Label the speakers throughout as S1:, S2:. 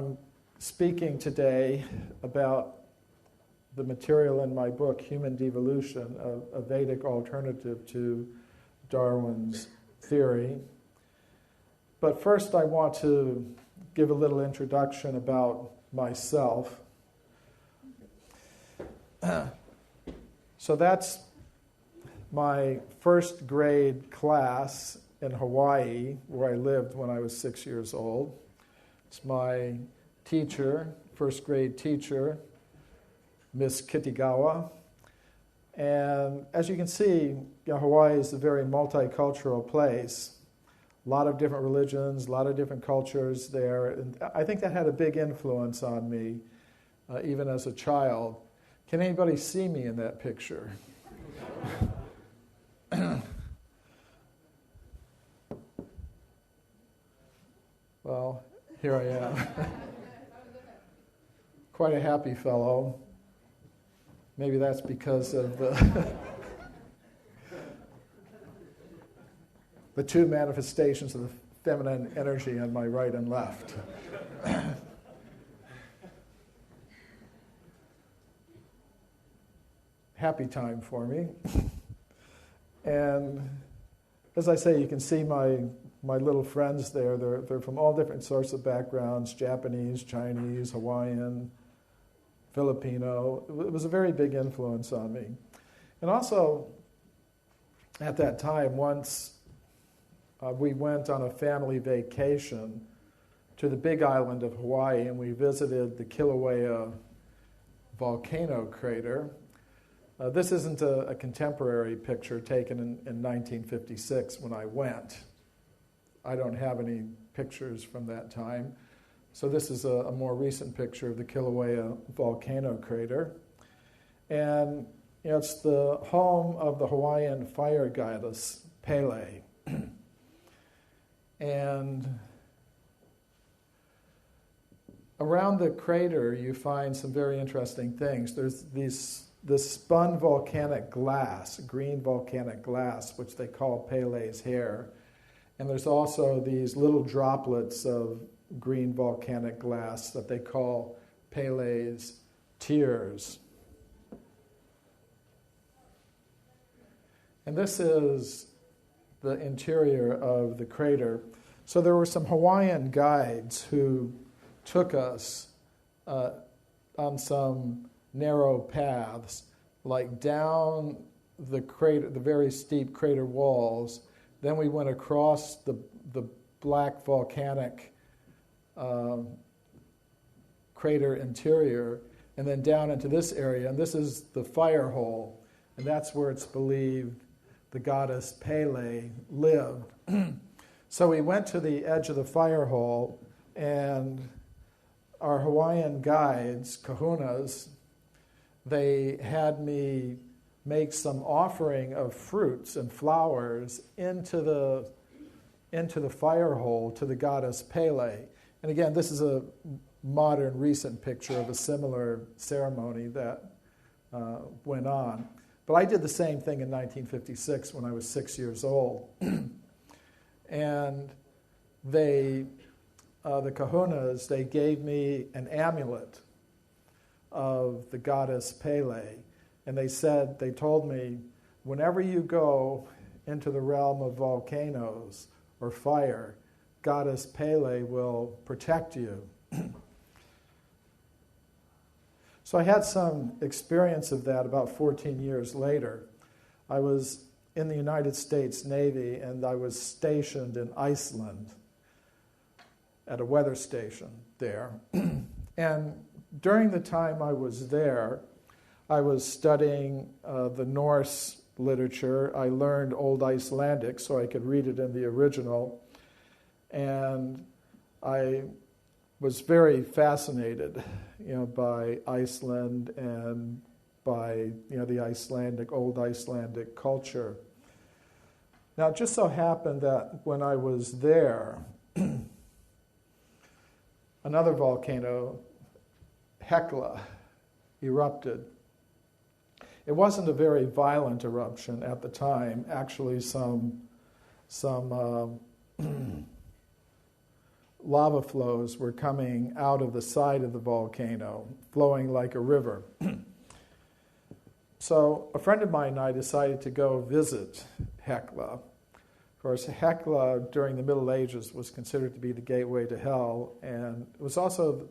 S1: I'm speaking today about the material in my book, Human Devolution, a Vedic alternative to Darwin's theory. But first I want to give a little introduction about myself. So that's my first grade class in Hawaii, where I lived when I was 6 years old. It's my teacher, first grade teacher, Miss Kitigawa. And as you can see, Hawaii is a very multicultural place. A lot of different religions, a lot of different cultures there. And I think that had a big influence on me, even as a child. Can anybody see me in that picture? Well, here I am. Quite a happy fellow. Maybe that's because of the two manifestations of the feminine energy on my right and left. Happy time for me. And as I say, you can see my little friends there. They're from all different sorts of backgrounds: Japanese, Chinese, Hawaiian, Filipino. It was a very big influence on me. And also, at that time, once we went on a family vacation to the big island of Hawaii, and we visited the Kilauea volcano crater. This isn't a contemporary picture taken in 1956 when I went. I don't have any pictures from that time. So this is a more recent picture of the Kilauea volcano crater. And it's the home of the Hawaiian fire goddess, Pele. And around the crater, you find some very interesting things. There's this spun volcanic glass, green volcanic glass, which they call Pele's hair. And there's also these little droplets of green volcanic glass that they call Pele's tears. And this is the interior of the crater. So there were some Hawaiian guides who took us on some narrow paths, like down the crater, the very steep crater walls. Then we went across the black volcanic crater interior, and then down into this area. And this is the fire hole, and that's where it's believed the goddess Pele lived. So we went to the edge of the fire hole, and our Hawaiian guides, kahunas, they had me make some offering of fruits and flowers into the fire hole to the goddess Pele. And again, this is a modern, recent picture of a similar ceremony that went on. But I did the same thing in 1956 when I was 6 years old. And the kahunas, they gave me an amulet of the goddess Pele. And they told me, whenever you go into the realm of volcanoes or fire, goddess Pele will protect you. So I had some experience of that about 14 years later. I was in the United States Navy, and I was stationed in Iceland at a weather station there. And during the time I was there, I was studying the Norse literature. I learned Old Icelandic so I could read it in the original. And I was very fascinated, by Iceland and by, the Old Icelandic culture. Now, it just so happened that when I was there, another volcano, Hekla, erupted. It wasn't a very violent eruption at the time. Actually, some lava flows were coming out of the side of the volcano, flowing like a river. So a friend of mine and I decided to go visit Hekla. Of course, Hekla during the Middle Ages was considered to be the gateway to hell, and it was also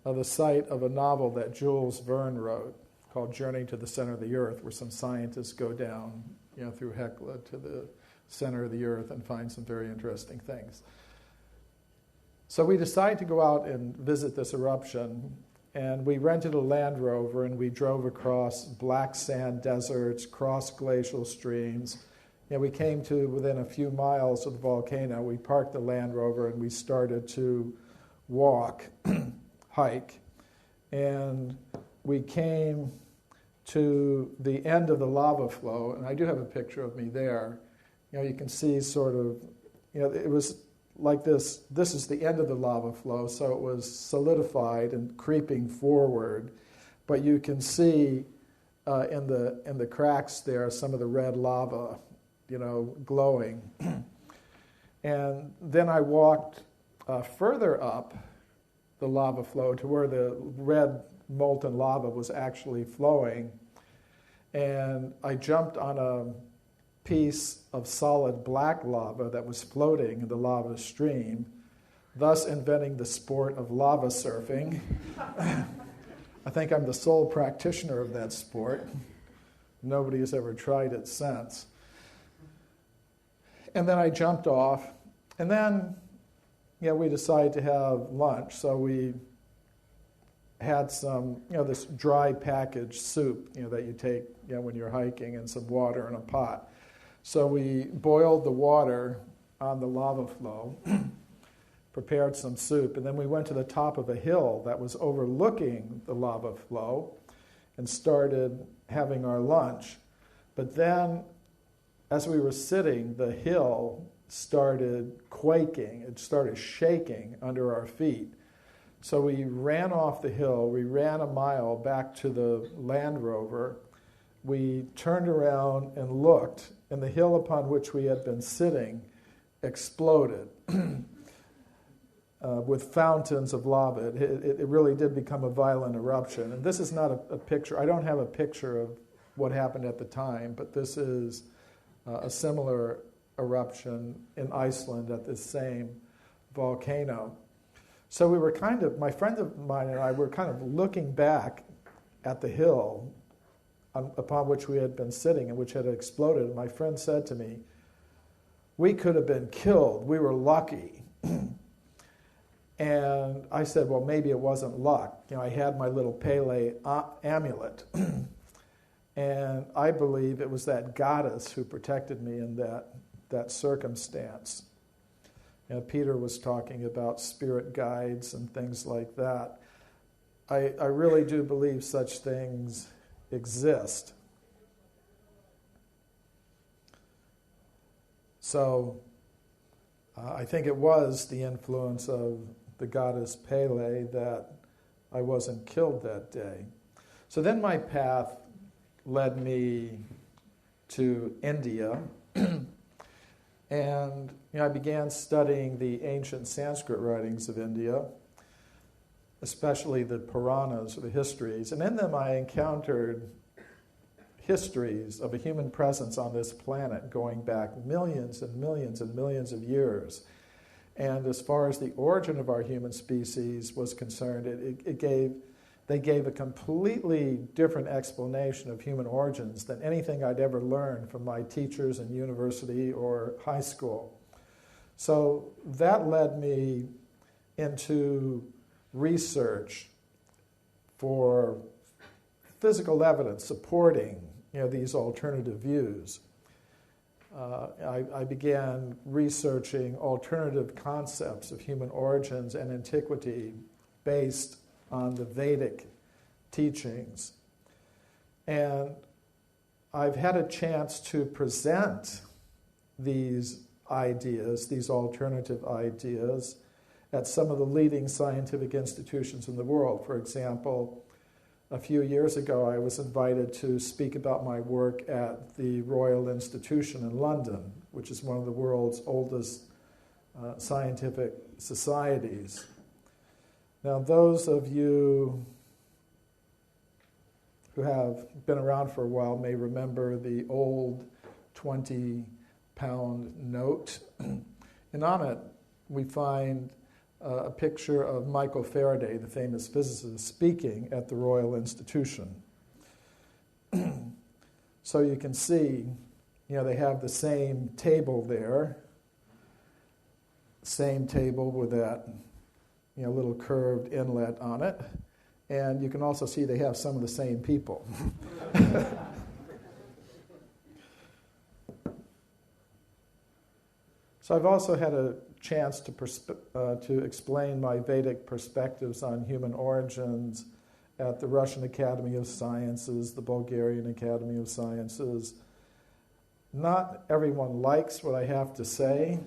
S1: the site of a novel that Jules Verne wrote called Journey to the Center of the Earth, where some scientists go down, through Hekla to the center of the Earth and find some very interesting things. So we decided to go out and visit this eruption, and we rented a Land Rover and we drove across black sand deserts, cross glacial streams. We came to within a few miles of the volcano. We parked the Land Rover and we started to walk, hike, and we came to the end of the lava flow, and I do have a picture of me there. You can see sort of, it was like this. This is the end of the lava flow, so it was solidified and creeping forward, but you can see in the cracks there some of the red lava, glowing. And then I walked further up the lava flow to where the red molten lava was actually flowing, and I jumped on a piece of solid black lava that was floating in the lava stream, thus inventing the sport of lava surfing. I think I'm the sole practitioner of that sport. Nobody has ever tried it since. And then I jumped off, and then we decided to have lunch, so we had some, this dry packaged soup, that you take, when you're hiking, and some water in a pot. So we boiled the water on the lava flow, prepared some soup, and then we went to the top of a hill that was overlooking the lava flow and started having our lunch. But then, as we were sitting, the hill started quaking. It started shaking under our feet. So we ran off the hill. We ran a mile back to the Land Rover. We turned around and looked, and the hill upon which we had been sitting exploded with fountains of lava. It really did become a violent eruption. And this is not a picture. I don't have a picture of what happened at the time, but this is a similar eruption in Iceland at this same volcano. So we were my friend of mine and I were kind of looking back at the hill upon which we had been sitting and which had exploded. And my friend said to me, "We could have been killed. We were lucky." And I said, well, maybe it wasn't luck. I had my little Pele amulet. And I believe it was that goddess who protected me in that circumstance. Peter was talking about spirit guides and things like that. I really do believe such things exist. So I think it was the influence of the goddess Pele that I wasn't killed that day. So then my path led me to India. And I began studying the ancient Sanskrit writings of India, especially the Puranas, or the histories. And in them I encountered histories of a human presence on this planet going back millions and millions and millions of years. And as far as the origin of our human species was concerned, they gave a completely different explanation of human origins than anything I'd ever learned from my teachers in university or high school. So that led me into research for physical evidence supporting these alternative views. I began researching alternative concepts of human origins and antiquity based on the Vedic teachings. And I've had a chance to present these ideas, these alternative ideas, at some of the leading scientific institutions in the world. For example, a few years ago, I was invited to speak about my work at the Royal Institution in London, which is one of the world's oldest scientific societies. Now, those of you who have been around for a while may remember the old 20-pound note. And on it, we find a picture of Michael Faraday, the famous physicist, speaking at the Royal Institution. So you can see, they have the same table there, same table with that, little curved inlet on it. And you can also see they have some of the same people. So I've also had a chance to explain my Vedic perspectives on human origins at the Russian Academy of Sciences, the Bulgarian Academy of Sciences. Not everyone likes what I have to say.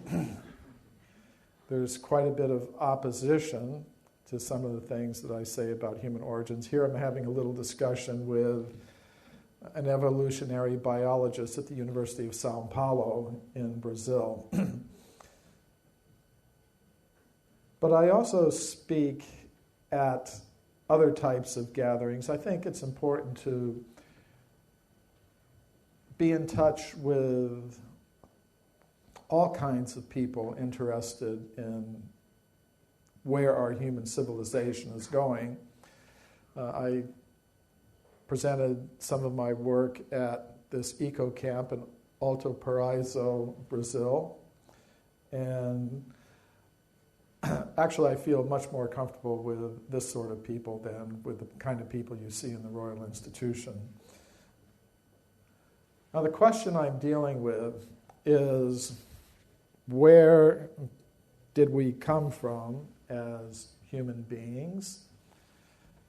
S1: There's quite a bit of opposition to some of the things that I say about human origins. Here I'm having a little discussion with an evolutionary biologist at the University of Sao Paulo in Brazil. But I also speak at other types of gatherings. I think it's important to be in touch with all kinds of people interested in where our human civilization is going. I presented some of my work at this eco camp in Alto Paraíso, Brazil, and actually I feel much more comfortable with this sort of people than with the kind of people you see in the Royal Institution. Now the question I'm dealing with is, where did we come from as human beings,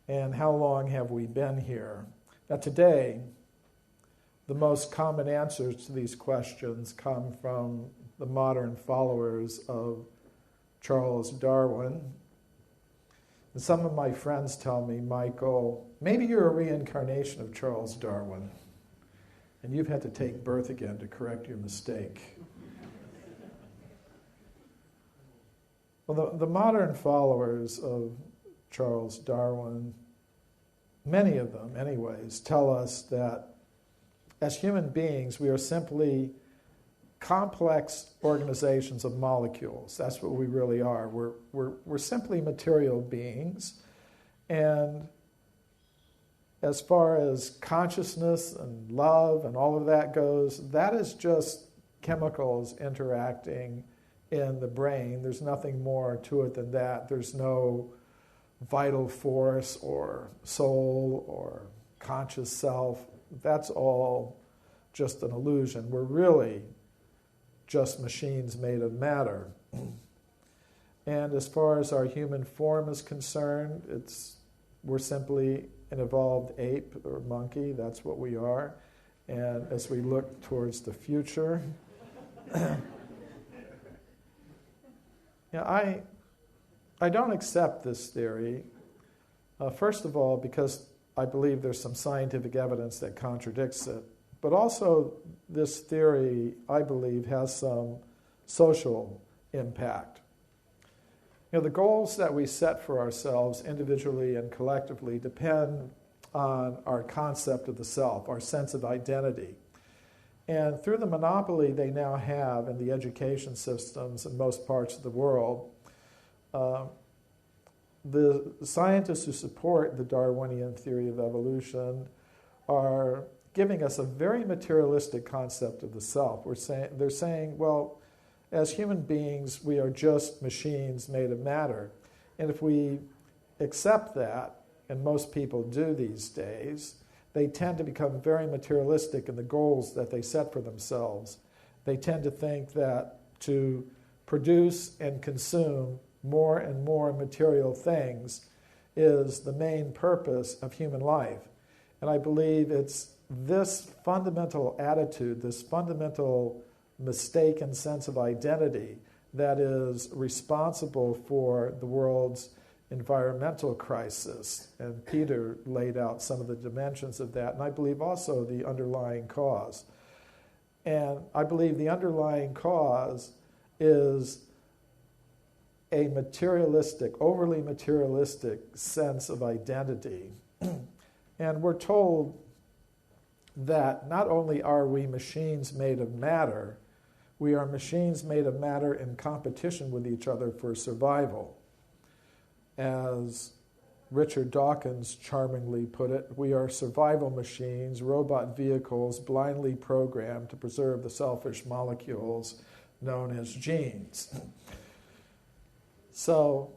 S1: and how long have we been here? Now today, the most common answers to these questions come from the modern followers of Charles Darwin. And some of my friends tell me, Michael, maybe you're a reincarnation of Charles Darwin, and you've had to take birth again to correct your mistake. Well, the modern followers of Charles Darwin, many of them anyways, tell us that as human beings, we are simply complex organizations of molecules. That's what we really are. We're simply material beings. And as far as consciousness and love and all of that goes, that is just chemicals interacting in the brain. There's nothing more to it than that. There's no vital force or soul or conscious self. That's all just an illusion. We're really just machines made of matter. And as far as our human form is concerned, we're simply an evolved ape or monkey. That's what we are. And as we look towards the future, I don't accept this theory, first of all, because I believe there's some scientific evidence that contradicts it. But also, this theory, I believe, has some social impact. The goals that we set for ourselves individually and collectively depend on our concept of the self, our sense of identity. And through the monopoly they now have in the education systems in most parts of the world, the scientists who support the Darwinian theory of evolution are giving us a very materialistic concept of the self. They're saying, well, as human beings, we are just machines made of matter. And if we accept that, and most people do these days, they tend to become very materialistic in the goals that they set for themselves. They tend to think that to produce and consume more and more material things is the main purpose of human life. And I believe it's this fundamental attitude, this fundamental mistaken sense of identity that is responsible for the world's environmental crisis. And Peter laid out some of the dimensions of that, and I believe also the underlying cause. And I believe the underlying cause is a materialistic, overly materialistic sense of identity. And we're told that not only are we machines made of matter, we are machines made of matter in competition with each other for survival. As Richard Dawkins charmingly put it, we are survival machines, robot vehicles blindly programmed to preserve the selfish molecules known as genes. So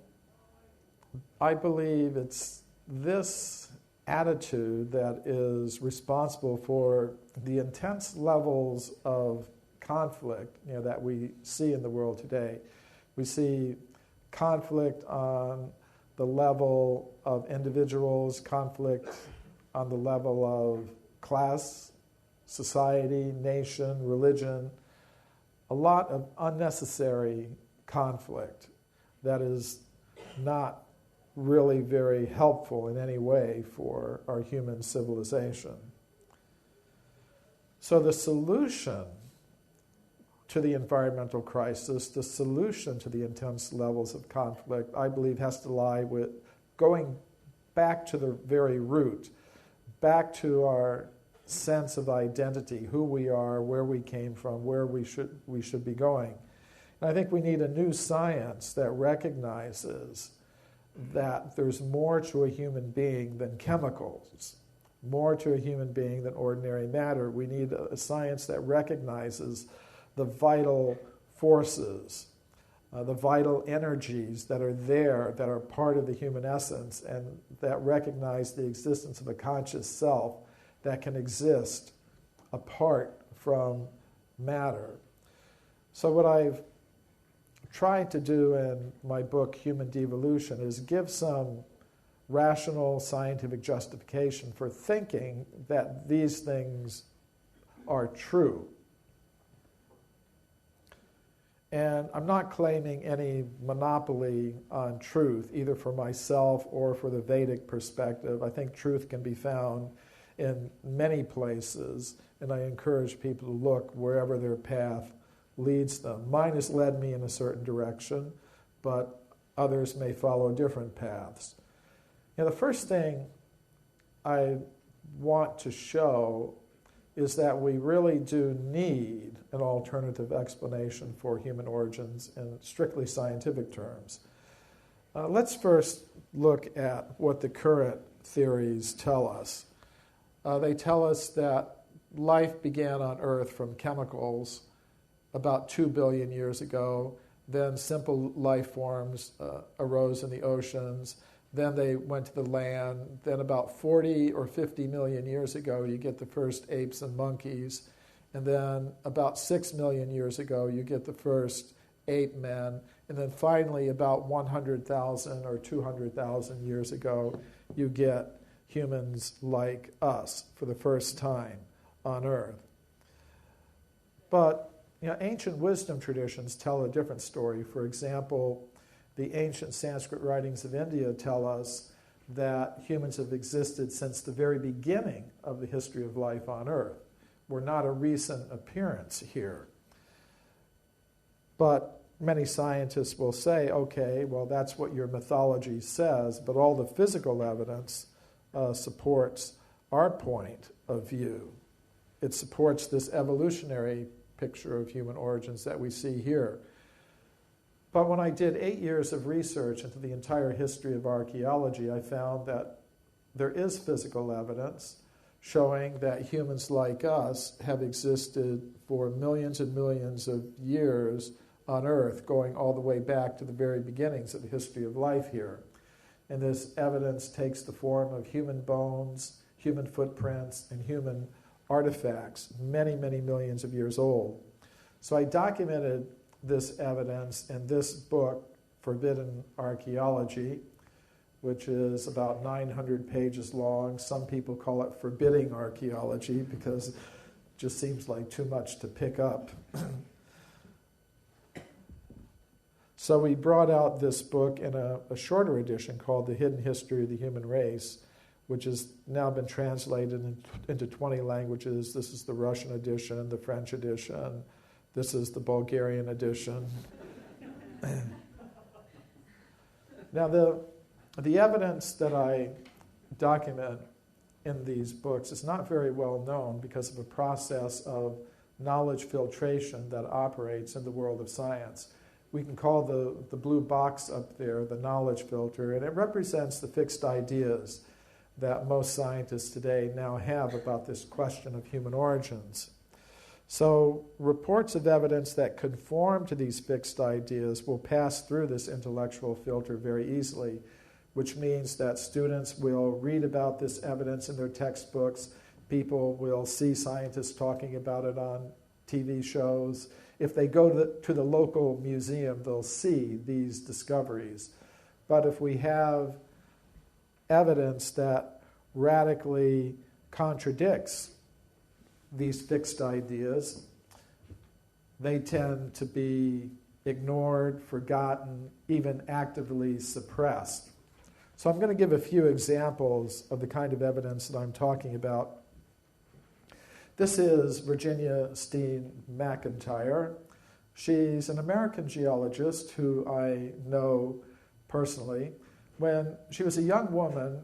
S1: I believe it's this attitude that is responsible for the intense levels of conflict, that we see in the world today. We see conflict on the level of individuals, conflict on the level of class, society, nation, religion, a lot of unnecessary conflict that is not really very helpful in any way for our human civilization. So the solution to the environmental crisis, the solution to the intense levels of conflict, I believe has to lie with going back to the very root, back to our sense of identity, who we are, where we came from, where we should be going. And I think we need a new science that recognizes that there's more to a human being than chemicals, more to a human being than ordinary matter. We need a science that recognizes the vital forces, the vital energies that are there, that are part of the human essence, and that recognize the existence of a conscious self that can exist apart from matter. So what I've tried to do in my book, Human Devolution, is give some rational scientific justification for thinking that these things are true. And I'm not claiming any monopoly on truth, either for myself or for the Vedic perspective. I think truth can be found in many places, and I encourage people to look wherever their path leads them. Mine has led me in a certain direction, but others may follow different paths. The first thing I want to show is that we really do need an alternative explanation for human origins in strictly scientific terms. Let's first look at what the current theories tell us. They tell us that life began on Earth from chemicals about 2 billion years ago. Then simple life forms arose in the oceans. Then they went to the land. Then about 40 or 50 million years ago, you get the first apes and monkeys. And then about 6 million years ago, you get the first ape men. And then finally, about 100,000 or 200,000 years ago, you get humans like us for the first time on Earth. But ancient wisdom traditions tell a different story. For example, the ancient Sanskrit writings of India tell us that humans have existed since the very beginning of the history of life on Earth. We're not a recent appearance here. But many scientists will say, okay, well, that's what your mythology says, but all the physical evidence supports our point of view. It supports this evolutionary picture of human origins that we see here. But when I did 8 years of research into the entire history of archaeology, I found that there is physical evidence showing that humans like us have existed for millions and millions of years on Earth, going all the way back to the very beginnings of the history of life here. And this evidence takes the form of human bones, human footprints, and human artifacts, many, many millions of years old. So I documented this evidence in this book, Forbidden Archaeology, which is about 900 pages long. Some people call it forbidding archaeology because it just seems like too much to pick up. So we brought out this book in a shorter edition called The Hidden History of the Human Race, which has now been translated into 20 languages. This is the Russian edition, the French edition. This is the Bulgarian edition. Now, the evidence that I document in these books is not very well known because of a process of knowledge filtration that operates in the world of science. We can call the blue box up there the knowledge filter, and it represents the fixed ideas that most scientists today now have about this question of human origins. So reports of evidence that conform to these fixed ideas will pass through this intellectual filter very easily, which means that students will read about this evidence in their textbooks. People will see scientists talking about it on TV shows. If they go to the local museum, they'll see these discoveries. But if we have evidence that radically contradicts these fixed ideas, they tend to be ignored, forgotten, even actively suppressed. So I'm going to give a few examples of the kind of evidence that I'm talking about. This is Virginia Steen McIntyre. She's an American geologist who I know personally. When she was a young woman,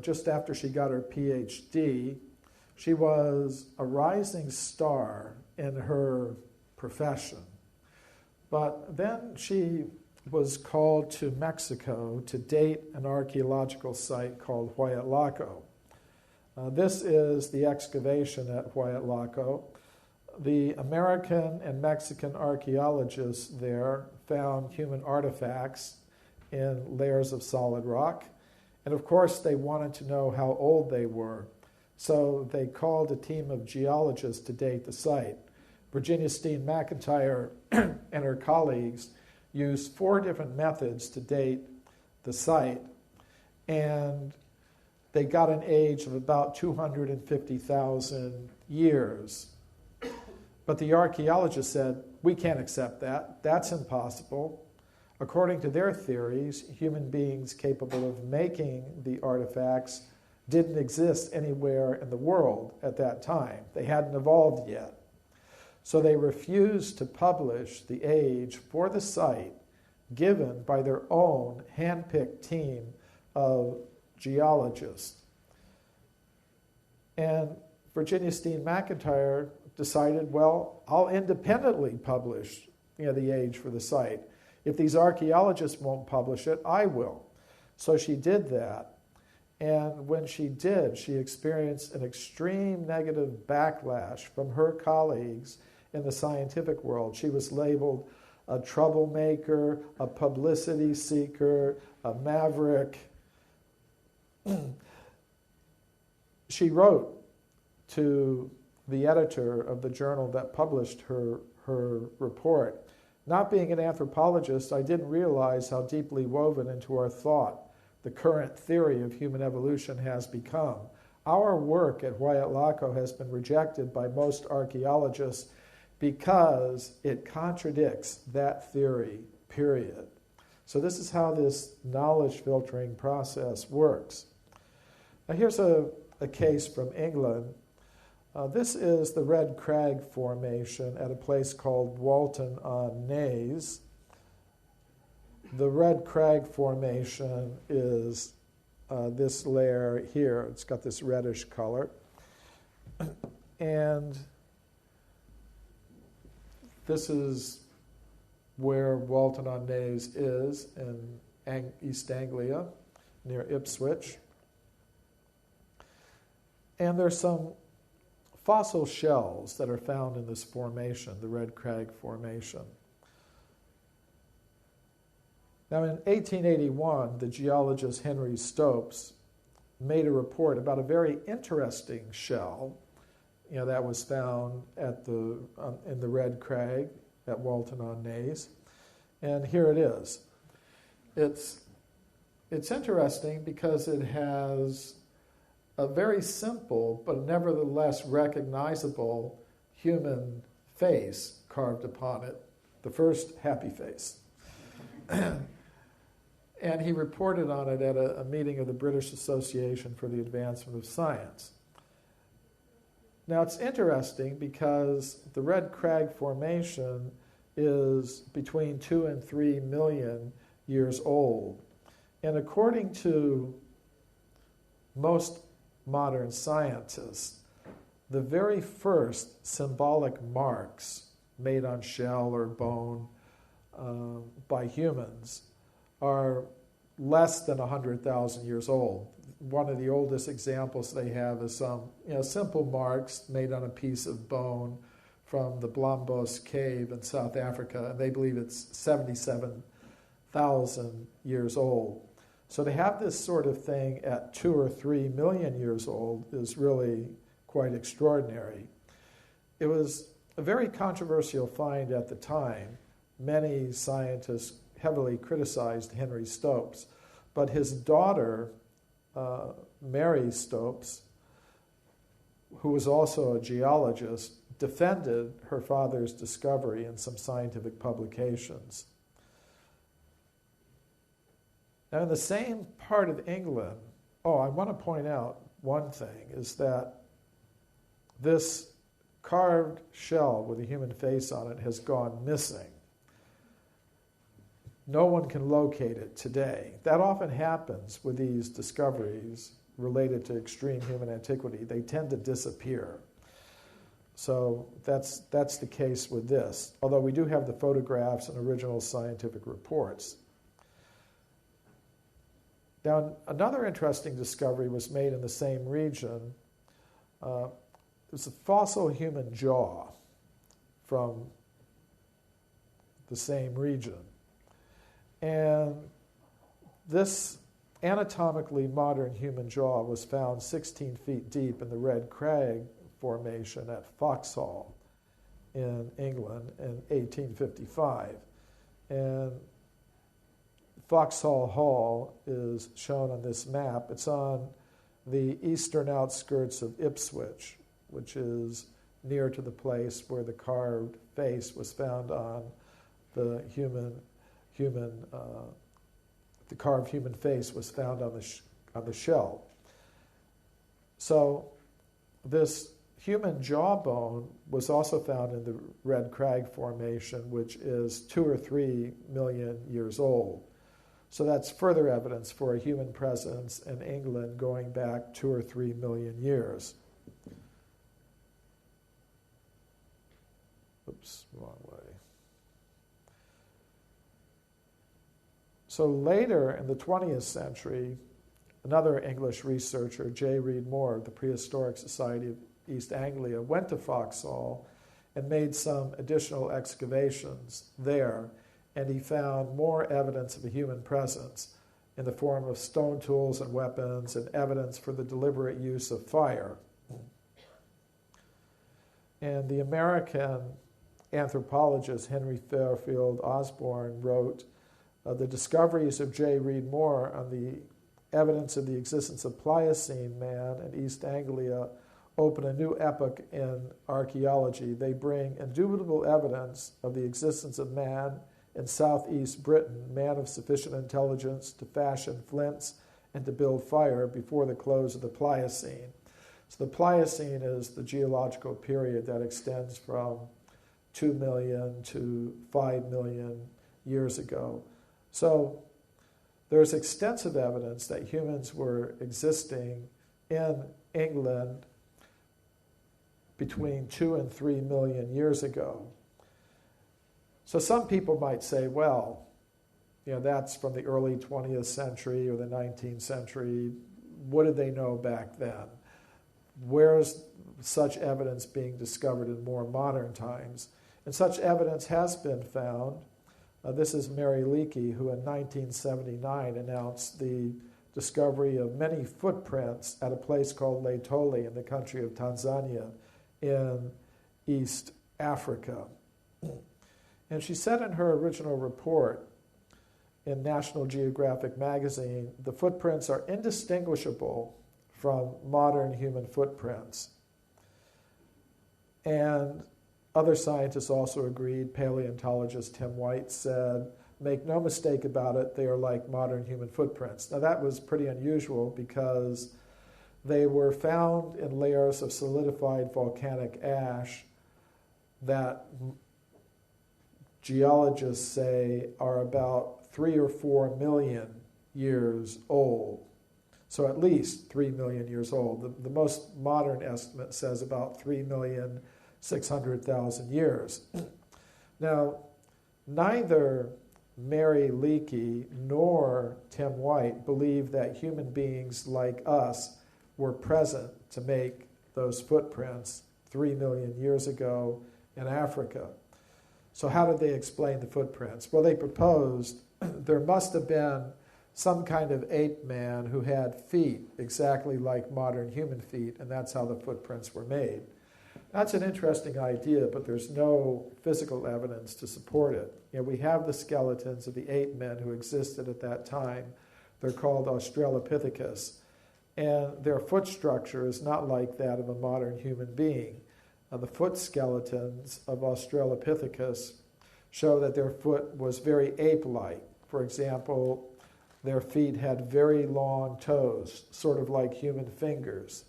S1: just after she got her PhD, she was a rising star in her profession. But then she was called to Mexico to date an archaeological site called Huayatlaco. This is the excavation at Huayatlaco. The American and Mexican archaeologists there found human artifacts in layers of solid rock. And of course, they wanted to know how old they were. So they called a team of geologists to date the site. Virginia Steen McIntyre and her colleagues used 4 different methods to date the site, and they got an age of about 250,000 years. But the archaeologists said, we can't accept that. That's impossible. According to their theories, human beings capable of making the artifacts didn't exist anywhere in the world at that time. They hadn't evolved yet. So they refused to publish the age for the site given by their own hand-picked team of geologists. And Virginia Steen McIntyre decided, well, I'll independently publish the age for the site. If these archaeologists won't publish it, I will. So she did that. And when she did, she experienced an extreme negative backlash from her colleagues in the scientific world. She was labeled a troublemaker, a publicity seeker, a maverick. She wrote to the editor of the journal that published her report, not being an anthropologist, I didn't realize how deeply woven into our thought the current theory of human evolution has become. Our work at Huayatlaco has been rejected by most archaeologists because it contradicts that theory, period. So this is how this knowledge filtering process works. Now here's a case from England. This is the Red Crag Formation at a place called Walton-on-Naze. The Red Crag Formation is this layer here. It's got this reddish color. And this is where Walton-on-Naze is in East Anglia, near Ipswich. And there's some fossil shells that are found in this formation, the Red Crag Formation. Now, in 1881, the geologist Henry Stopes made a report about a very interesting shell, that was found at in the Red Crag at Walton-on-Naze, and here it is. It's interesting because it has a very simple but nevertheless recognizable human face carved upon it, the first happy face. And he reported on it at a meeting of the British Association for the Advancement of Science. Now it's interesting because the Red Crag Formation is between 2 and 3 million years old. And according to most modern scientists, the very first symbolic marks made on shell or bone by humans are less than 100,000 years old. One of the oldest examples they have is some simple marks made on a piece of bone from the Blombos cave in South Africa, and they believe it's 77,000 years old. So to have this sort of thing at 2 or 3 million years old is really quite extraordinary. It was a very controversial find at the time. Many scientists heavily criticized Henry Stopes, but his daughter, Mary Stopes, who was also a geologist, defended her father's discovery in some scientific publications. Now, in the same part of England, I want to point out one thing, is that this carved shell with a human face on it has gone missing. No one can locate it today. That often happens with these discoveries related to extreme human antiquity. They tend to disappear. So that's the case with this, although we do have the photographs and original scientific reports. Now, another interesting discovery was made in the same region. It was a fossil human jaw from the same region. And this anatomically modern human jaw was found 16 feet deep in the Red Crag Formation at Foxhall in England in 1855. And Foxhall Hall is shown on this map. It's on the eastern outskirts of Ipswich, which is near to the place where the carved face was found on the the carved human face was found on the shell. So this human jawbone was also found in the Red Crag Formation, which is 2 or 3 million years old. So that's further evidence for a human presence in England going back 2 or 3 million years. Oops, wrong way. So later in the 20th century, another English researcher, J. Reed Moore of the Prehistoric Society of East Anglia, went to Foxhall and made some additional excavations there, and he found more evidence of a human presence in the form of stone tools and weapons and evidence for the deliberate use of fire. And the American anthropologist Henry Fairfield Osborn wrote, the discoveries of J. Reed Moore on the evidence of the existence of Pliocene man in East Anglia open a new epoch in archaeology. They bring indubitable evidence of the existence of man in southeast Britain, man of sufficient intelligence to fashion flints and to build fire before the close of the Pliocene. So the Pliocene is the geological period that extends from 2 million to 5 million years ago. So there's extensive evidence that humans were existing in England between 2 and 3 million years ago. So some people might say, well, that's from the early 20th century or the 19th century. What did they know back then? Where's such evidence being discovered in more modern times? And such evidence has been found. This is Mary Leakey, who in 1979 announced the discovery of many footprints at a place called Laetoli in the country of Tanzania in East Africa. And she said in her original report in National Geographic magazine, the footprints are indistinguishable from modern human footprints. And other scientists also agreed. Paleontologist Tim White said, make no mistake about it, they are like modern human footprints. Now that was pretty unusual because they were found in layers of solidified volcanic ash that geologists say are about 3 or 4 million years old. So at least 3 million years old. The most modern estimate says about 3,600,000 years. Now, neither Mary Leakey nor Tim White believe that human beings like us were present to make those footprints 3 million years ago in Africa. So how did they explain the footprints? Well, they proposed there must have been some kind of ape man who had feet exactly like modern human feet, and that's how the footprints were made. That's an interesting idea, but there's no physical evidence to support it. We have the skeletons of the ape men who existed at that time. They're called Australopithecus, and their foot structure is not like that of a modern human being. The foot skeletons of Australopithecus show that their foot was very ape-like. For example, their feet had very long toes, sort of like human fingers.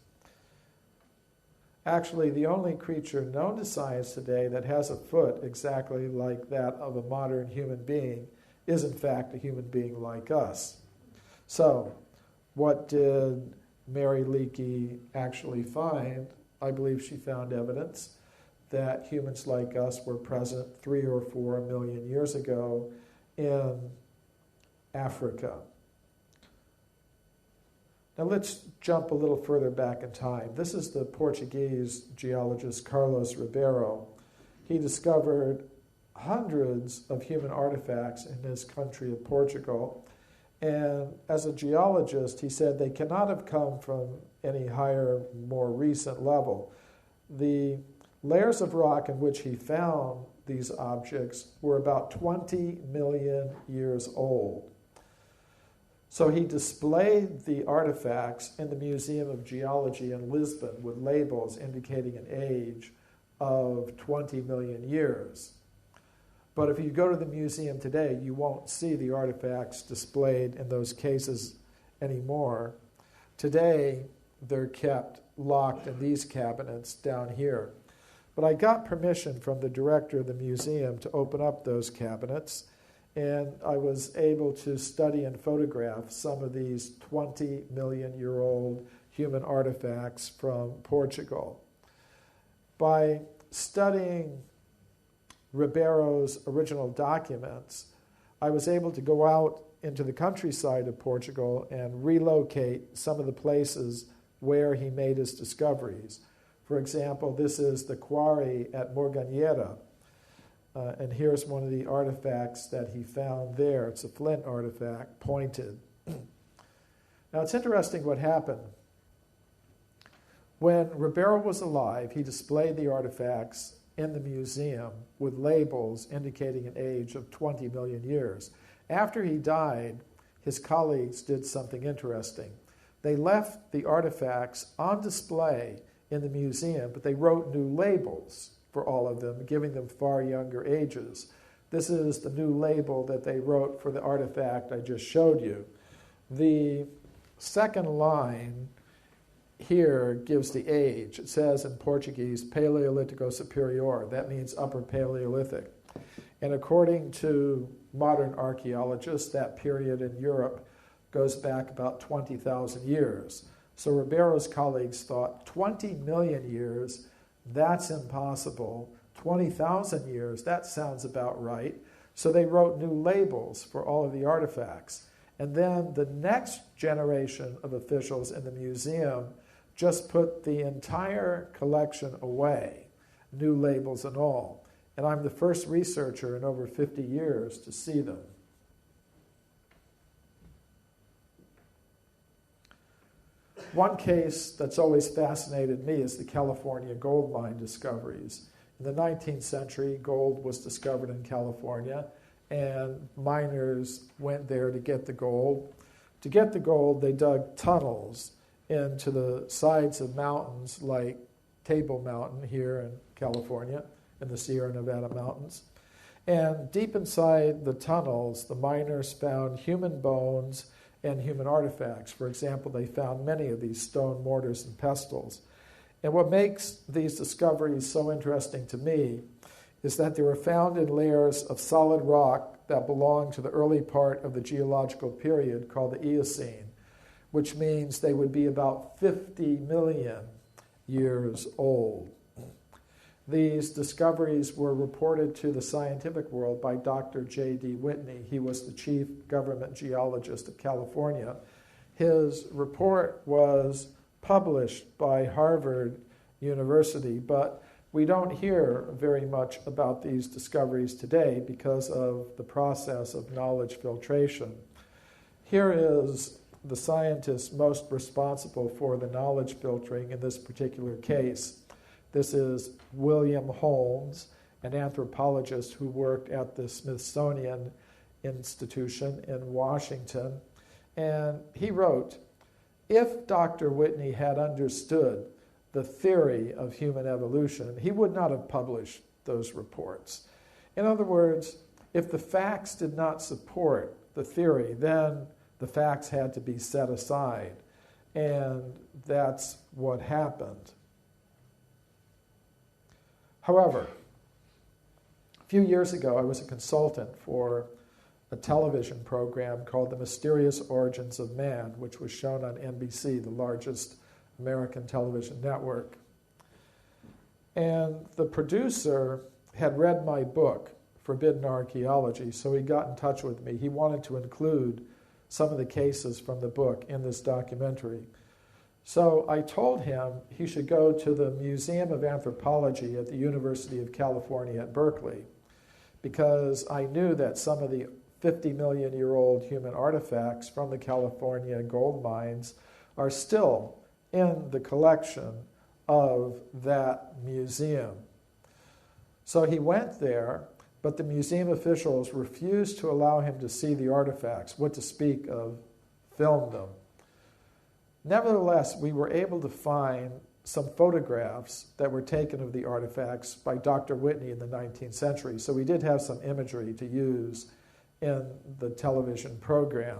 S1: Actually, the only creature known to science today that has a foot exactly like that of a modern human being is, in fact, a human being like us. So, what did Mary Leakey actually find? I believe she found evidence that humans like us were present 3 or 4 million years ago in Africa. Now let's jump a little further back in time. This is the Portuguese geologist Carlos Ribeiro. He discovered hundreds of human artifacts in his country of Portugal. And as a geologist, he said they cannot have come from any higher, more recent level. The layers of rock in which he found these objects were about 20 million years old. So he displayed the artifacts in the Museum of Geology in Lisbon with labels indicating an age of 20 million years. But if you go to the museum today, you won't see the artifacts displayed in those cases anymore. Today, they're kept locked in these cabinets down here. But I got permission from the director of the museum to open up those cabinets, and I was able to study and photograph some of these 20-million-year-old human artifacts from Portugal. By studying Ribeiro's original documents, I was able to go out into the countryside of Portugal and relocate some of the places where he made his discoveries. For example, this is the quarry at Morganheira, and here's one of the artifacts that he found there. It's a flint artifact, pointed. Now, it's interesting what happened. When Ribeiro was alive, he displayed the artifacts in the museum with labels indicating an age of 20 million years. After he died, his colleagues did something interesting. They left the artifacts on display in the museum, but they wrote new labels for all of them, giving them far younger ages. This is the new label that they wrote for the artifact I just showed you. The second line here gives the age. It says in Portuguese, Paleolítico Superior. That means Upper Paleolithic. And according to modern archaeologists, that period in Europe goes back about 20,000 years. So Ribeiro's colleagues thought 20 million years, that's impossible. 20,000 years, that sounds about right. So they wrote new labels for all of the artifacts. And then the next generation of officials in the museum just put the entire collection away, new labels and all. And I'm the first researcher in over 50 years to see them. One case that's always fascinated me is the California gold mine discoveries. In the 19th century, gold was discovered in California, and miners went there to get the gold. To get the gold, they dug tunnels into the sides of mountains like Table Mountain here in California, in the Sierra Nevada mountains. And deep inside the tunnels, the miners found human bones and human artifacts. For example, they found many of these stone mortars and pestles. And what makes these discoveries so interesting to me is that they were found in layers of solid rock that belong to the early part of the geological period called the Eocene, which means they would be about 50 million years old. These discoveries were reported to the scientific world by Dr. J.D. Whitney. He was the chief government geologist of California. His report was published by Harvard University, but we don't hear very much about these discoveries today because of the process of knowledge filtration. Here is the scientist most responsible for the knowledge filtering in this particular case. This is William Holmes, an anthropologist who worked at the Smithsonian Institution in Washington. And he wrote, if Dr. Whitney had understood the theory of human evolution, he would not have published those reports. In other words, if the facts did not support the theory, then the facts had to be set aside. And that's what happened. However, a few years ago, I was a consultant for a television program called The Mysterious Origins of Man, which was shown on NBC, the largest American television network. And the producer had read my book, Forbidden Archaeology, so he got in touch with me. He wanted to include some of the cases from the book in this documentary. So I told him he should go to the Museum of Anthropology at the University of California at Berkeley, because I knew that some of the 50-million-year-old human artifacts from the California gold mines are still in the collection of that museum. So he went there, but the museum officials refused to allow him to see the artifacts, what to speak of film them. Nevertheless, we were able to find some photographs that were taken of the artifacts by Dr. Whitney in the 19th century. So we did have some imagery to use in the television program.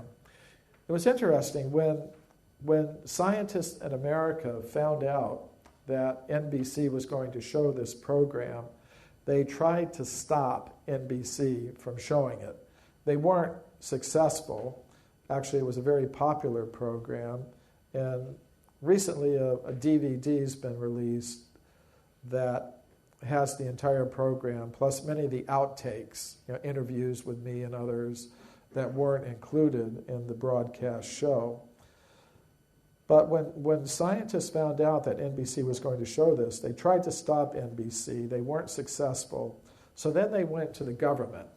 S1: It was interesting when scientists in America found out that NBC was going to show this program, they tried to stop NBC from showing it. They weren't successful. Actually, it was a very popular program. And recently a DVD's been released that has the entire program, plus many of the outtakes, interviews with me and others that weren't included in the broadcast show. But when scientists found out that NBC was going to show this, they tried to stop NBC. They weren't successful. So then they went to the government.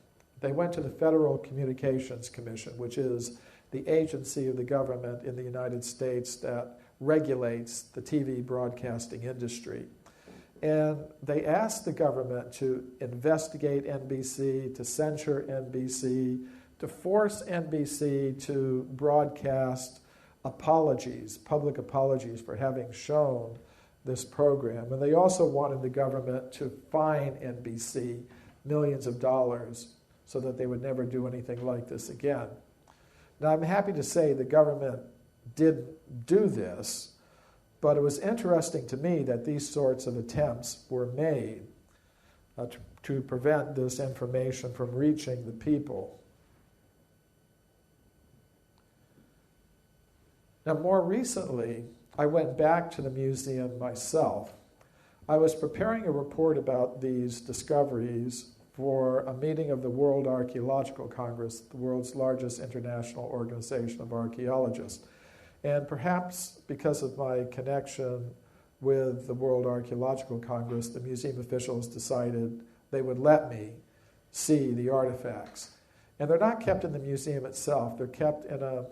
S1: They went to the Federal Communications Commission, which is the agency of the government in the United States that regulates the TV broadcasting industry. And they asked the government to investigate NBC, to censure NBC, to force NBC to broadcast apologies, public apologies for having shown this program. And they also wanted the government to fine NBC millions of dollars so that they would never do anything like this again. Now, I'm happy to say the government did do this, but it was interesting to me that these sorts of attempts were made to prevent this information from reaching the people. Now, more recently, I went back to the museum myself. I was preparing a report about these discoveries for a meeting of the World Archaeological Congress, the world's largest international organization of archaeologists. And perhaps because of my connection with the World Archaeological Congress, the museum officials decided they would let me see the artifacts. And they're not kept in the museum itself. They're kept in a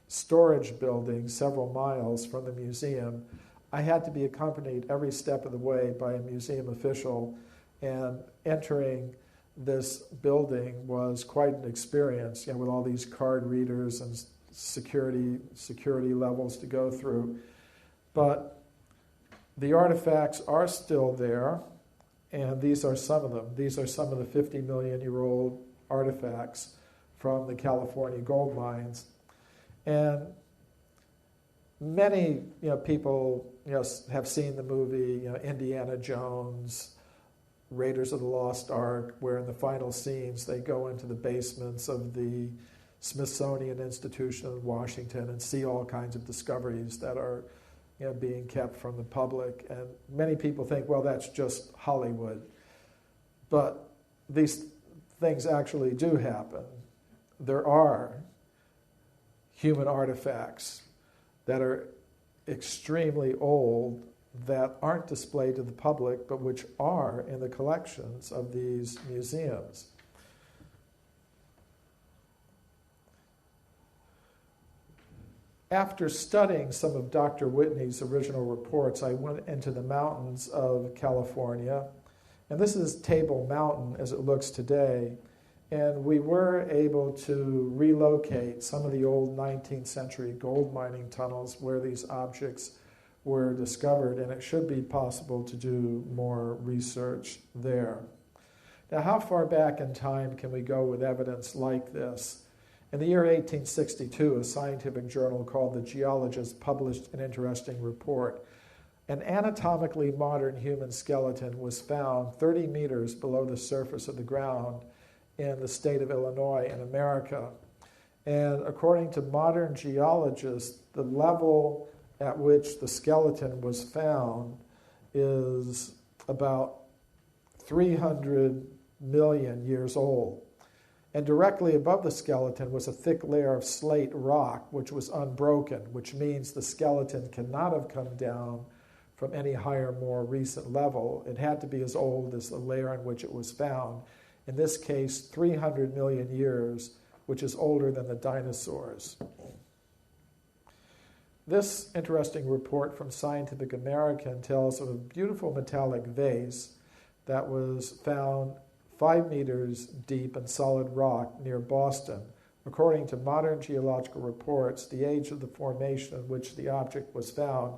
S1: storage building several miles from the museum. I had to be accompanied every step of the way by a museum official, and entering this building was quite an experience, with all these card readers and security levels to go through. But the artifacts are still there, and these are some of them. These are some of the 50-million-year-old artifacts from the California gold mines. And many people have seen the movie Indiana Jones, Raiders of the Lost Ark, where in the final scenes they go into the basements of the Smithsonian Institution in Washington and see all kinds of discoveries that are being kept from the public. And many people think, well, that's just Hollywood. But these things actually do happen. There are human artifacts that are extremely old that aren't displayed to the public, but which are in the collections of these museums. After studying some of Dr. Whitney's original reports, I went into the mountains of California, and this is Table Mountain as it looks today, and we were able to relocate some of the old 19th century gold mining tunnels where these objects were discovered, and it should be possible to do more research there. Now, how far back in time can we go with evidence like this? In the year 1862, a scientific journal called The Geologist published an interesting report. An anatomically modern human skeleton was found 30 meters below the surface of the ground in the state of Illinois in America. And according to modern geologists, the level at which the skeleton was found is about 300 million years old. And directly above the skeleton was a thick layer of slate rock, which was unbroken, which means the skeleton cannot have come down from any higher, more recent level. It had to be as old as the layer in which it was found. In this case, 300 million years, which is older than the dinosaurs. This interesting report from Scientific American tells of a beautiful metallic vase that was found 5 meters deep in solid rock near Boston. According to modern geological reports, the age of the formation in which the object was found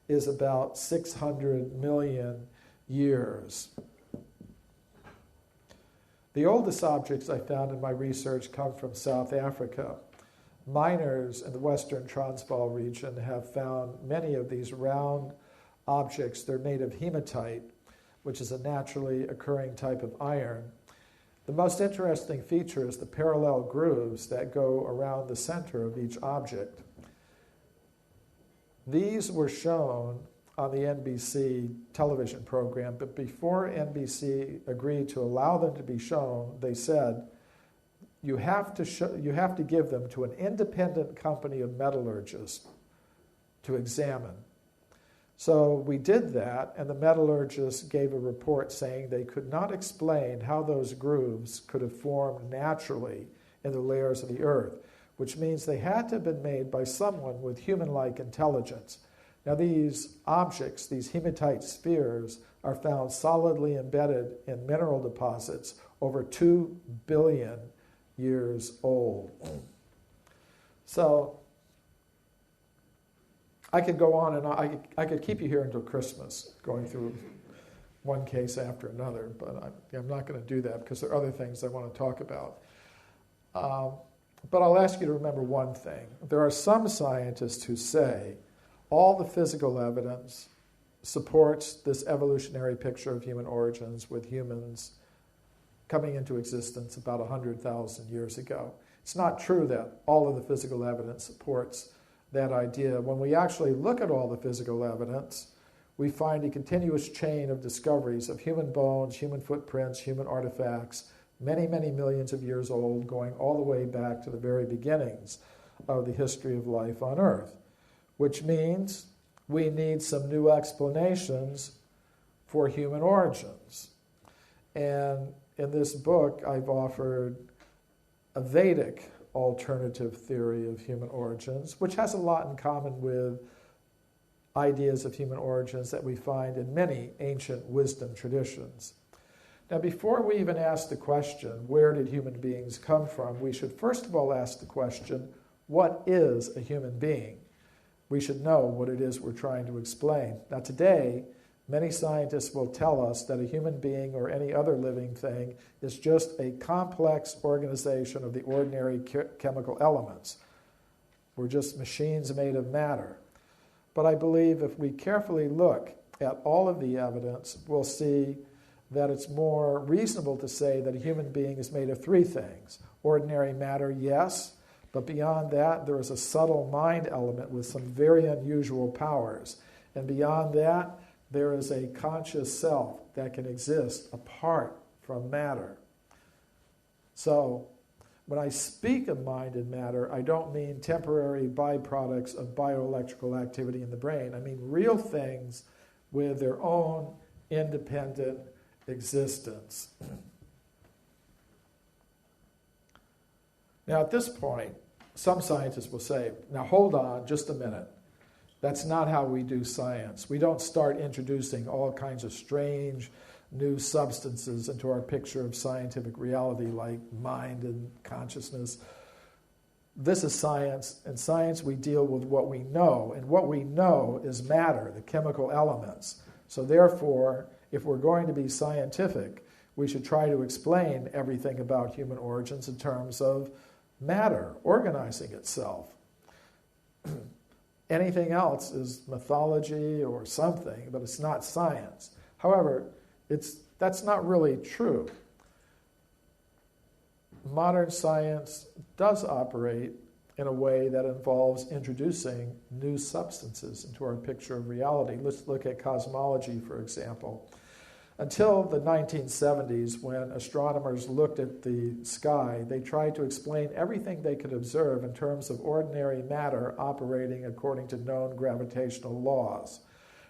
S1: is about 600 million years. The oldest objects I found in my research come from South Africa. Miners in the western Transvaal region have found many of these round objects. They're made of hematite, which is a naturally occurring type of iron. The most interesting feature is the parallel grooves that go around the center of each object. These were shown on the NBC television program, but before NBC agreed to allow them to be shown, they said, you have to give them to an independent company of metallurgists to examine. So we did that, and the metallurgists gave a report saying they could not explain how those grooves could have formed naturally in the layers of the earth, which means they had to have been made by someone with human-like intelligence. Now these objects, these hematite spheres, are found solidly embedded in mineral deposits over 2 billion years old. So I could go on and I could keep you here until Christmas going through one case after another, but I'm not going to do that because there are other things I want to talk about. But I'll ask you to remember one thing. There are some scientists who say all the physical evidence supports this evolutionary picture of human origins with humans coming into existence about 100,000 years ago. It's not true that all of the physical evidence supports that idea. When we actually look at all the physical evidence, we find a continuous chain of discoveries of human bones, human footprints, human artifacts, many, many millions of years old, going all the way back to the very beginnings of the history of life on Earth, which means we need some new explanations for human origins. And in this book, I've offered a Vedic alternative theory of human origins, which has a lot in common with ideas of human origins that we find in many ancient wisdom traditions. Now, before we even ask the question, where did human beings come from, we should first of all ask the question, what is a human being? We should know what it is we're trying to explain. Now, today, many scientists will tell us that a human being or any other living thing is just a complex organization of the ordinary chemical elements. We're just machines made of matter. But I believe if we carefully look at all of the evidence, we'll see that it's more reasonable to say that a human being is made of three things. Ordinary matter, yes, but beyond that, there is a subtle mind element with some very unusual powers. And beyond that, there is a conscious self that can exist apart from matter. So, when I speak of mind and matter, I don't mean temporary byproducts of bioelectrical activity in the brain. I mean real things with their own independent existence. Now, at this point, some scientists will say, now hold on just a minute. That's not how we do science. We don't start introducing all kinds of strange new substances into our picture of scientific reality like mind and consciousness. This is science. In science, we deal with what we know, and what we know is matter, the chemical elements. So therefore, if we're going to be scientific, we should try to explain everything about human origins in terms of matter organizing itself. Anything else is mythology or something, but it's not science. However, that's not really true. Modern science does operate in a way that involves introducing new substances into our picture of reality. Let's look at cosmology, for example. Until the 1970s, when astronomers looked at the sky, they tried to explain everything they could observe in terms of ordinary matter operating according to known gravitational laws.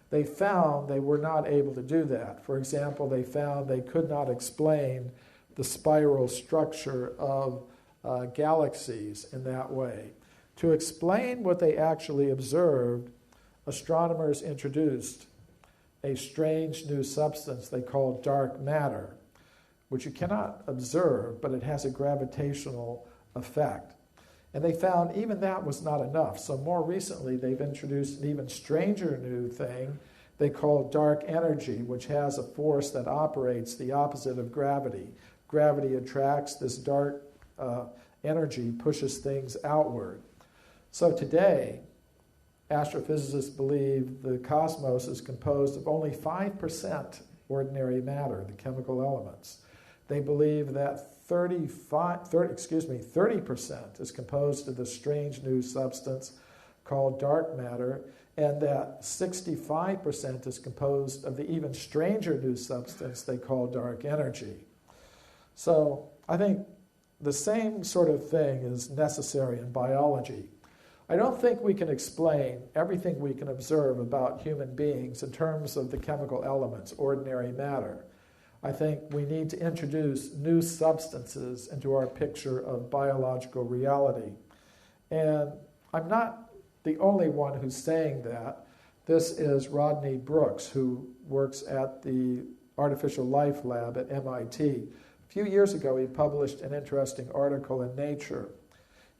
S1: They found they were not able to do that. For example, they found they could not explain the spiral structure of galaxies in that way. To explain what they actually observed, astronomers introduced a strange new substance they call dark matter, which you cannot observe, but it has a gravitational effect. And they found even that was not enough. So more recently, they've introduced an even stranger new thing they call dark energy, which has a force that operates the opposite of gravity. Gravity attracts, this dark energy pushes things outward. So today, astrophysicists believe the cosmos is composed of only 5% ordinary matter, the chemical elements. They believe that 30% is composed of the strange new substance called dark matter, and that 65% is composed of the even stranger new substance they call dark energy. So I think the same sort of thing is necessary in biology. I don't think we can explain everything we can observe about human beings in terms of the chemical elements, ordinary matter. I think we need to introduce new substances into our picture of biological reality. And I'm not the only one who's saying that. This is Rodney Brooks, who works at the Artificial Life Lab at MIT. A few years ago, he published an interesting article in Nature.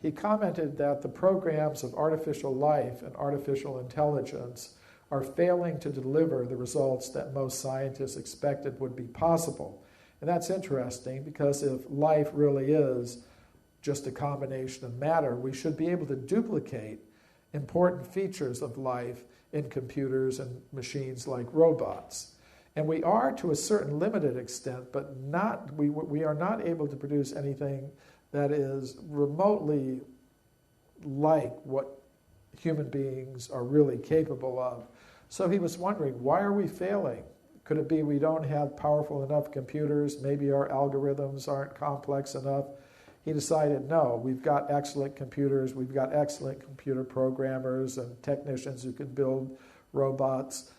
S1: He commented that the programs of artificial life and artificial intelligence are failing to deliver the results that most scientists expected would be possible. And that's interesting because if life really is just a combination of matter, we should be able to duplicate important features of life in computers and machines like robots. And we are to a certain limited extent, but we are not able to produce anything that is remotely like what human beings are really capable of. So he was wondering, why are we failing? Could it be we don't have powerful enough computers? Maybe our algorithms aren't complex enough? He decided, no, we've got excellent computers, we've got excellent computer programmers and technicians who can build robots.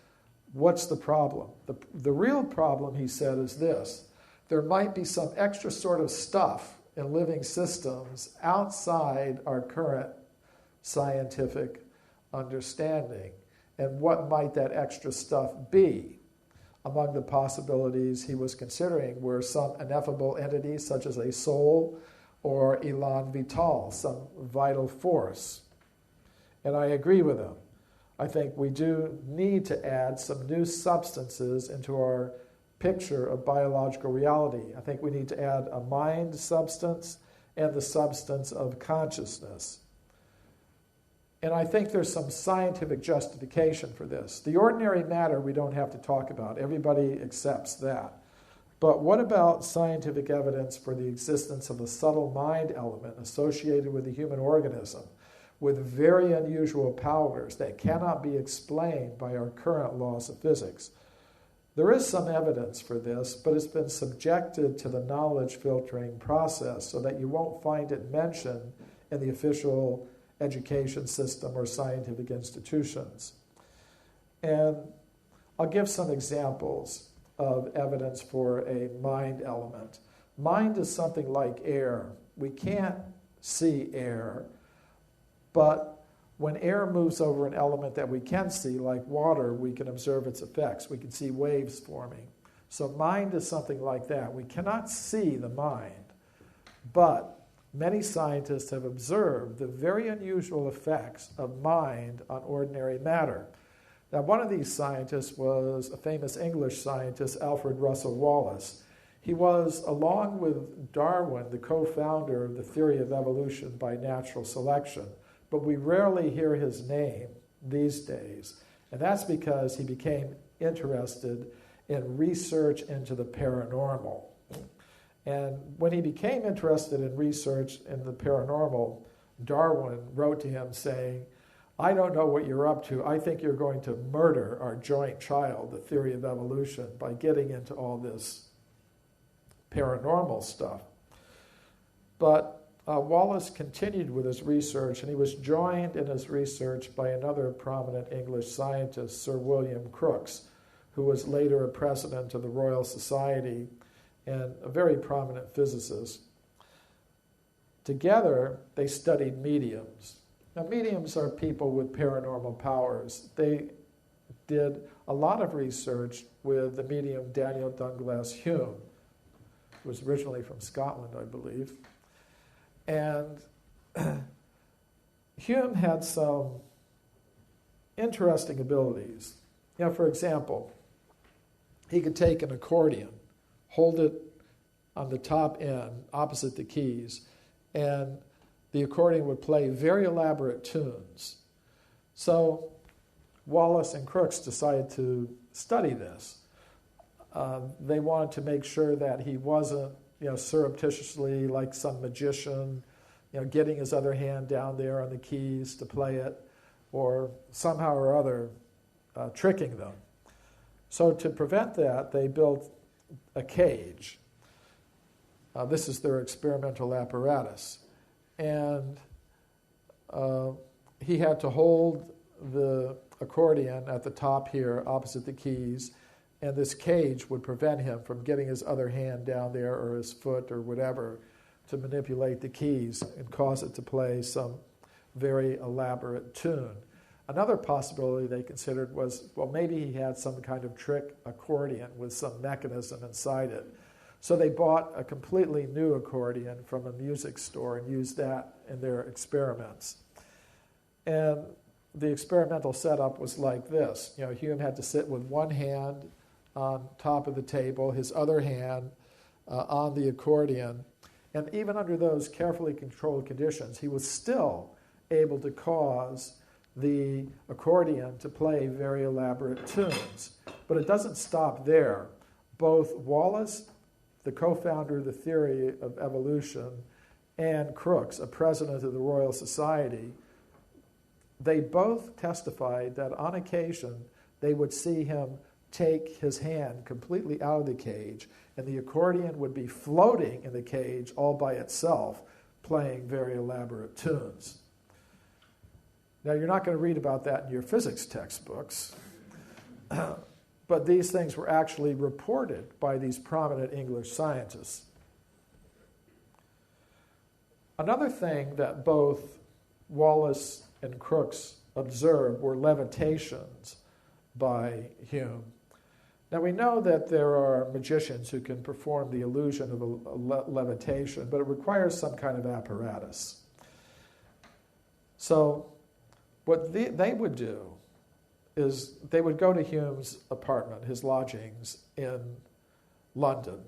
S1: What's the problem? The real problem, he said, is this. There might be some extra sort of stuff in living systems outside our current scientific understanding. And what might that extra stuff be? Among the possibilities he was considering were some ineffable entities such as a soul or elan vital, some vital force. And I agree with him. I think we do need to add some new substances into our picture of biological reality. I think we need to add a mind substance and the substance of consciousness. And I think there's some scientific justification for this. The ordinary matter we don't have to talk about. Everybody accepts that. But what about scientific evidence for the existence of a subtle mind element associated with the human organism with very unusual powers that cannot be explained by our current laws of physics? There is some evidence for this, but it's been subjected to the knowledge filtering process so that you won't find it mentioned in the official education system or scientific institutions. And I'll give some examples of evidence for a mind element. Mind is something like air. We can't see air, but when air moves over an element that we can see, like water, we can observe its effects. We can see waves forming. So mind is something like that. We cannot see the mind, but many scientists have observed the very unusual effects of mind on ordinary matter. Now, one of these scientists was a famous English scientist, Alfred Russel Wallace. He was, along with Darwin, the co-founder of the theory of evolution by natural selection, but we rarely hear his name these days. And that's because he became interested in research into the paranormal. And when he became interested in research in the paranormal, Darwin wrote to him saying, "I don't know what you're up to. I think you're going to murder our joint child, the theory of evolution, by getting into all this paranormal stuff." But Wallace continued with his research, and he was joined in his research by another prominent English scientist, Sir William Crookes, who was later a president of the Royal Society and a very prominent physicist. Together, they studied mediums. Now, mediums are people with paranormal powers. They did a lot of research with the medium Daniel Douglas Hume, who was originally from Scotland, I believe. And Hume had some interesting abilities. You know, for example, he could take an accordion, hold it on the top end opposite the keys, and the accordion would play very elaborate tunes. So Wallace and Crookes decided to study this. They wanted to make sure that he wasn't, surreptitiously, like some magician, getting his other hand down there on the keys to play it, or somehow or other tricking them. So to prevent that, they built a cage. This is their experimental apparatus. And he had to hold the accordion at the top here, opposite the keys, and this cage would prevent him from getting his other hand down there or his foot or whatever to manipulate the keys and cause it to play some very elaborate tune. Another possibility they considered was, well, maybe he had some kind of trick accordion with some mechanism inside it. So they bought a completely new accordion from a music store and used that in their experiments. And the experimental setup was like this. Hume had to sit with one hand on top of the table, his other hand on the accordion. And even under those carefully controlled conditions, he was still able to cause the accordion to play very elaborate tunes. But it doesn't stop there. Both Wallace, the co-founder of the theory of evolution, and Crookes, a president of the Royal Society, they both testified that on occasion they would see him take his hand completely out of the cage, and the accordion would be floating in the cage all by itself, playing very elaborate tunes. Now, you're not going to read about that in your physics textbooks, but these things were actually reported by these prominent English scientists. Another thing that both Wallace and Crookes observed were levitations by Hume. Now, we know that there are magicians who can perform the illusion of a levitation, but it requires some kind of apparatus. So what they would do is they would go to Hume's apartment, his lodgings in London,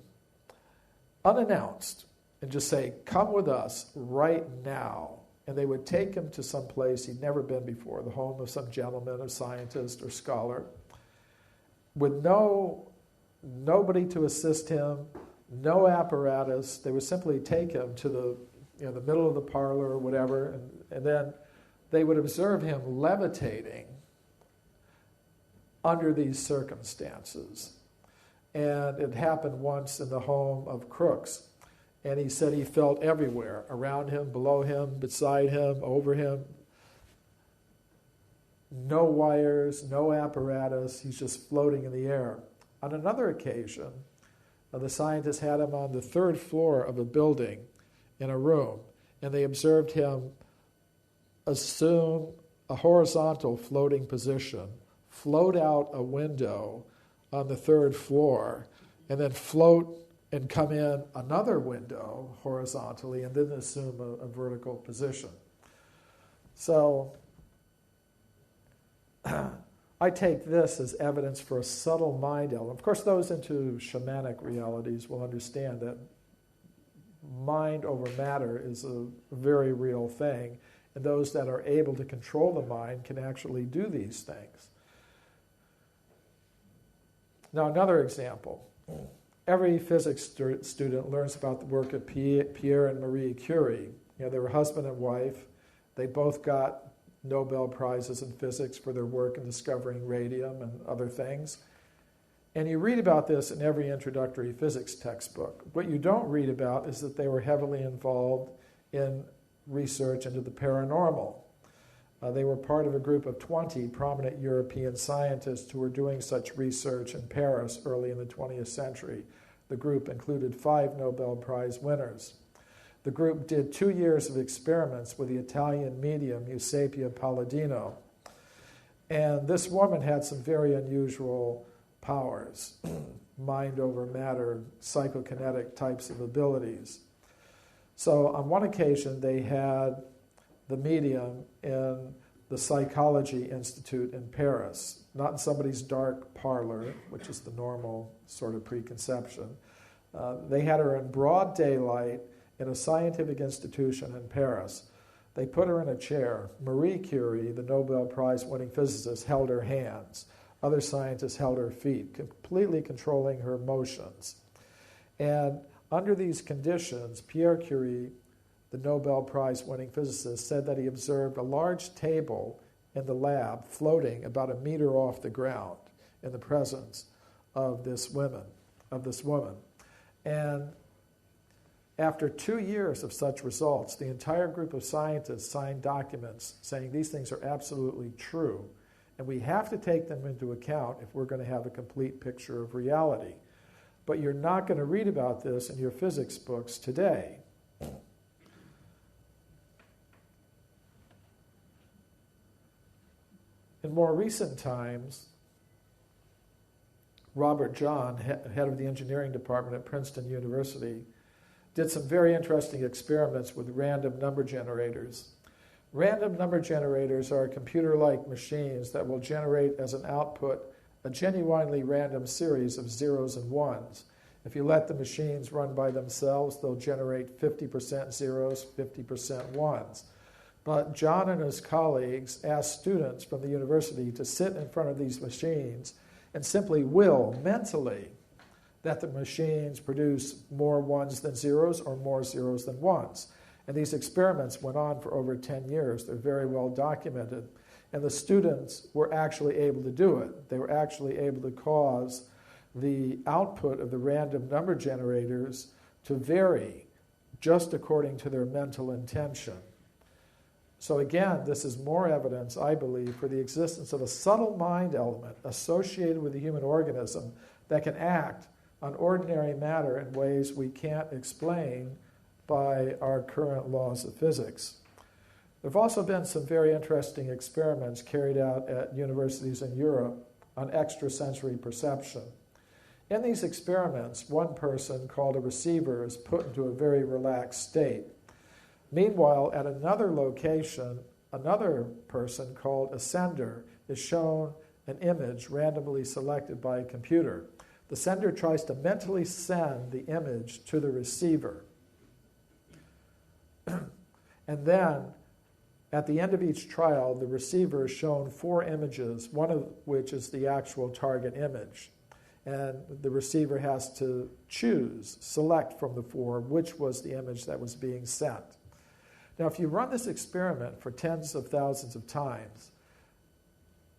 S1: unannounced, and just say, "Come with us right now." And they would take him to some place he'd never been before, the home of some gentleman, a scientist or scholar, with no nobody to assist him, no apparatus. They would simply take him to the middle of the parlor or whatever, and then they would observe him levitating under these circumstances. And it happened once in the home of Crookes. And he said he felt everywhere, around him, below him, beside him, over him. No wires, no apparatus. He's just floating in the air. On another occasion, the scientists had him on the 3rd floor of a building in a room, and they observed him assume a horizontal floating position, float out a window on the 3rd floor, and then float and come in another window horizontally, and then assume a vertical position. So I take this as evidence for a subtle mind element. Of course, those into shamanic realities will understand that mind over matter is a very real thing, and those that are able to control the mind can actually do these things. Now, another example. Every physics student learns about the work of Pierre and Marie Curie. They were husband and wife. They both got Nobel Prizes in physics for their work in discovering radium and other things. And you read about this in every introductory physics textbook. What you don't read about is that they were heavily involved in research into the paranormal. They were part of a group of 20 prominent European scientists who were doing such research in Paris early in the 20th century. The group included 5 Nobel Prize winners. The group did 2 years of experiments with the Italian medium Eusapia Palladino. And this woman had some very unusual powers, mind over matter, psychokinetic types of abilities. So on one occasion, they had the medium in the Psychology Institute in Paris, not in somebody's dark parlor, which is the normal sort of preconception. They had her in broad daylight in a scientific institution in Paris. They put her in a chair. Marie Curie, the Nobel Prize-winning physicist, held her hands. Other scientists held her feet, completely controlling her motions. And under these conditions, Pierre Curie, the Nobel Prize-winning physicist, said that he observed a large table in the lab floating about 1 meter off the ground in the presence of this woman. And after 2 years of such results, the entire group of scientists signed documents saying these things are absolutely true, and we have to take them into account if we're going to have a complete picture of reality. But you're not going to read about this in your physics books today. In more recent times, Robert John, head of the engineering department at Princeton University, did some very interesting experiments with random number generators. Random number generators are computer-like machines that will generate as an output a genuinely random series of zeros and ones. If you let the machines run by themselves, they'll generate 50% zeros, 50% ones. But John and his colleagues asked students from the university to sit in front of these machines and simply will mentally that the machines produce more ones than zeros or more zeros than ones. And these experiments went on for over 10 years. They're very well documented. And the students were actually able to do it. They were actually able to cause the output of the random number generators to vary just according to their mental intention. So again, this is more evidence, I believe, for the existence of a subtle mind element associated with the human organism that can act on ordinary matter in ways we can't explain by our current laws of physics. There have also been some very interesting experiments carried out at universities in Europe on extrasensory perception. In these experiments, one person called a receiver is put into a very relaxed state. Meanwhile, at another location, another person called a sender is shown an image randomly selected by a computer. The sender tries to mentally send the image to the receiver. And then, at the end of each trial, the receiver is shown 4 images, one of which is the actual target image. and the receiver has to select from the four which was the image that was being sent. Now, if you run this experiment for tens of thousands of times,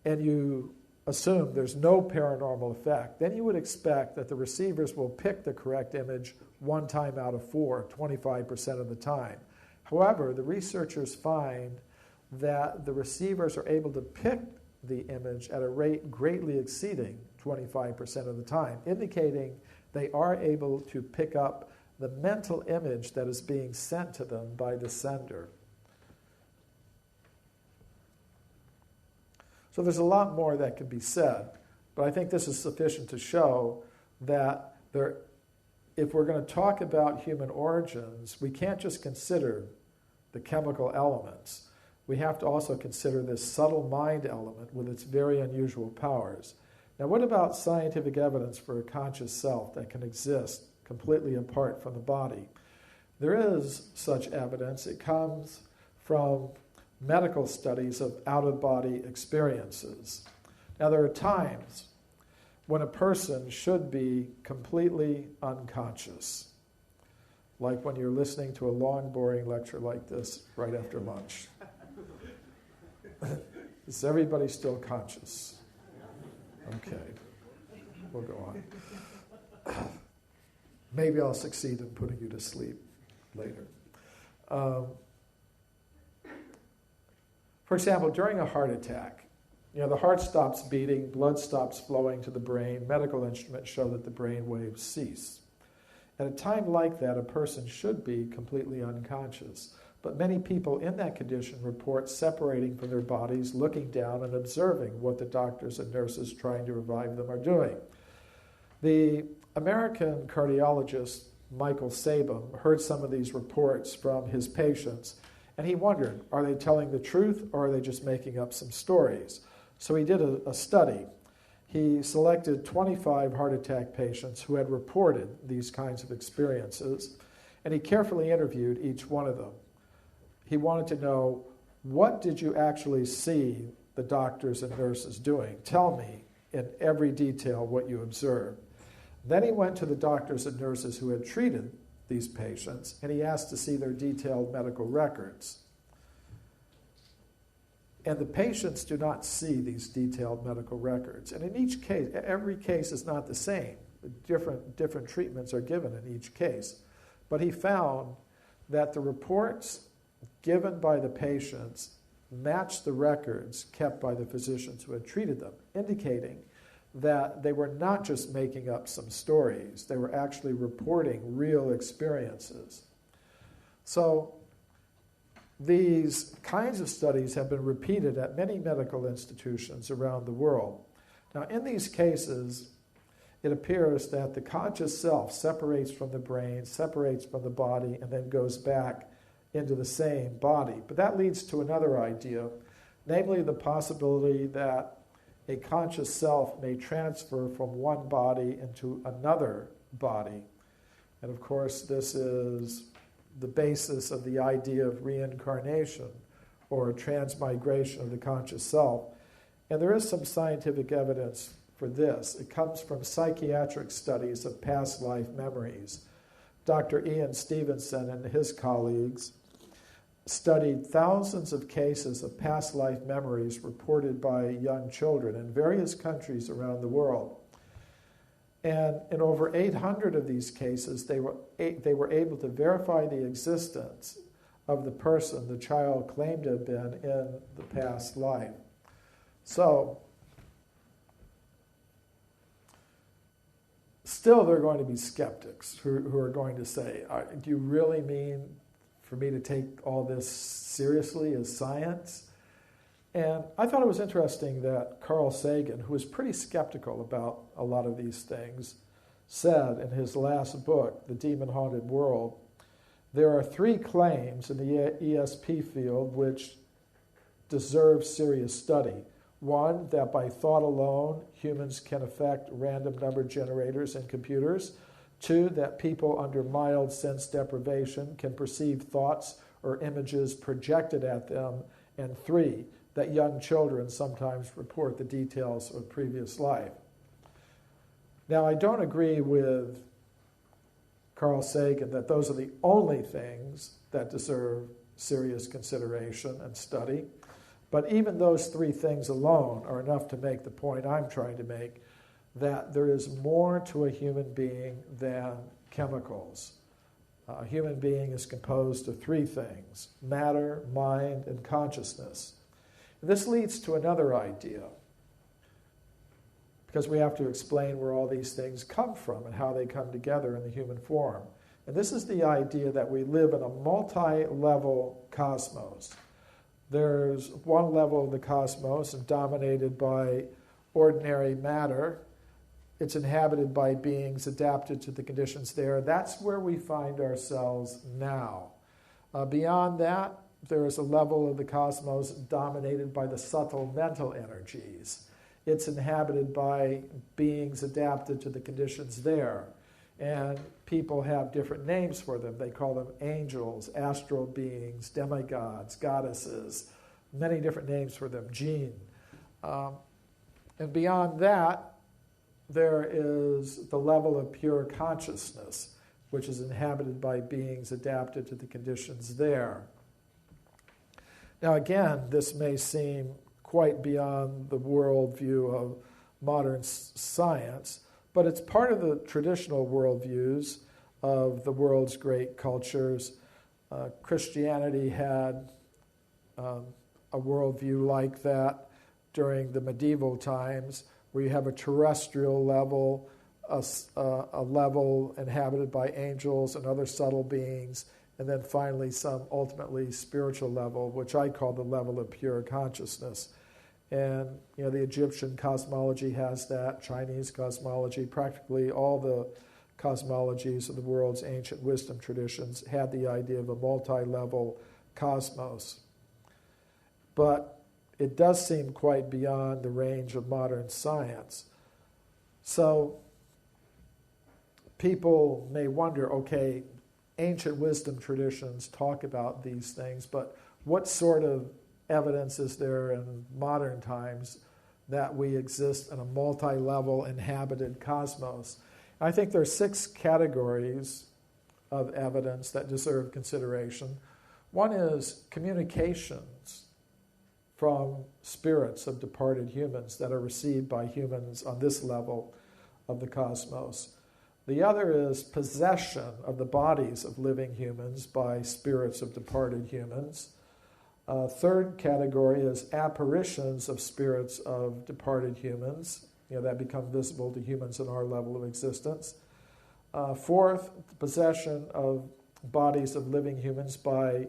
S1: and you assume there's no paranormal effect, then you would expect that the receivers will pick the correct image one time out of four, 25% of the time. However, the researchers find that the receivers are able to pick the image at a rate greatly exceeding 25% of the time, indicating they are able to pick up the mental image that is being sent to them by the sender. So there's a lot more that can be said, but I think this is sufficient to show that if we're going to talk about human origins, we can't just consider the chemical elements. We have to also consider this subtle mind element with its very unusual powers. Now, what about scientific evidence for a conscious self that can exist completely apart from the body? There is such evidence. It comes from medical studies of out-of-body experiences. Now, there are times when a person should be completely unconscious, like when you're listening to a long, boring lecture like this right after lunch. Is everybody still conscious? Okay, we'll go on. Maybe I'll succeed in putting you to sleep later. For example, during a heart attack, the heart stops beating, blood stops flowing to the brain, medical instruments show that the brain waves cease. At a time like that, a person should be completely unconscious. But many people in that condition report separating from their bodies, looking down and observing what the doctors and nurses trying to revive them are doing. The American cardiologist Michael Sabin heard some of these reports from his patients, and he wondered, are they telling the truth or are they just making up some stories? So he did a study. He selected 25 heart attack patients who had reported these kinds of experiences, and he carefully interviewed each one of them. He wanted to know, what did you actually see the doctors and nurses doing? Tell me in every detail what you observed. Then he went to the doctors and nurses who had treated these patients, and he asked to see their detailed medical records. And the patients do not see these detailed medical records. And in each case, every case is not the same. Different treatments are given in each case. But he found that the reports given by the patients matched the records kept by the physicians who had treated them, indicating that they were not just making up some stories, they were actually reporting real experiences. So these kinds of studies have been repeated at many medical institutions around the world. Now, in these cases, it appears that the conscious self separates from the brain, separates from the body, and then goes back into the same body. But that leads to another idea, namely the possibility that a conscious self may transfer from one body into another body. And of course, this is the basis of the idea of reincarnation or transmigration of the conscious self. And there is some scientific evidence for this. It comes from psychiatric studies of past life memories. Dr. Ian Stevenson and his colleagues studied thousands of cases of past life memories reported by young children in various countries around the world. And in over 800 of these cases, they were able to verify the existence of the person the child claimed to have been in the past life. So, still there are going to be skeptics who are going to say, do you really mean for me to take all this seriously as science? And I thought it was interesting that Carl Sagan, who was pretty skeptical about a lot of these things, said in his last book, The Demon-Haunted World, there are 3 claims in the ESP field which deserve serious study. 1, that by thought alone, humans can affect random number generators in computers. 2, that people under mild sense deprivation can perceive thoughts or images projected at them. And 3, that young children sometimes report the details of previous life. Now, I don't agree with Carl Sagan that those are the only things that deserve serious consideration and study. But even those three things alone are enough to make the point I'm trying to make, that there is more to a human being than chemicals. A human being is composed of three things: matter, mind, and consciousness. This leads to another idea, because we have to explain where all these things come from and how they come together in the human form. And this is the idea that we live in a multi-level cosmos. There's one level of the cosmos dominated by ordinary matter. It's inhabited by beings adapted to the conditions there. That's where we find ourselves now. Beyond that, there is a level of the cosmos dominated by the subtle mental energies. It's inhabited by beings adapted to the conditions there. And people have different names for them. They call them angels, astral beings, demigods, goddesses, many different names for them, jinn. And beyond that, there is the level of pure consciousness, which is inhabited by beings adapted to the conditions there. Now again, this may seem quite beyond the worldview of modern science, but it's part of the traditional worldviews of the world's great cultures. Christianity had a worldview like that during the medieval times, where you have a terrestrial level, a level inhabited by angels and other subtle beings, and then finally some ultimately spiritual level, which I call the level of pure consciousness. And the Egyptian cosmology has that, Chinese cosmology, practically all the cosmologies of the world's ancient wisdom traditions had the idea of a multi-level cosmos. But it does seem quite beyond the range of modern science. So people may wonder, okay, ancient wisdom traditions talk about these things, but what sort of evidence is there in modern times that we exist in a multi-level inhabited cosmos? I think there are 6 categories of evidence that deserve consideration. One is communications from spirits of departed humans that are received by humans on this level of the cosmos. The other is possession of the bodies of living humans by spirits of departed humans. Third category is apparitions of spirits of departed humans, that become visible to humans in our level of existence. Fourth, possession of bodies of living humans by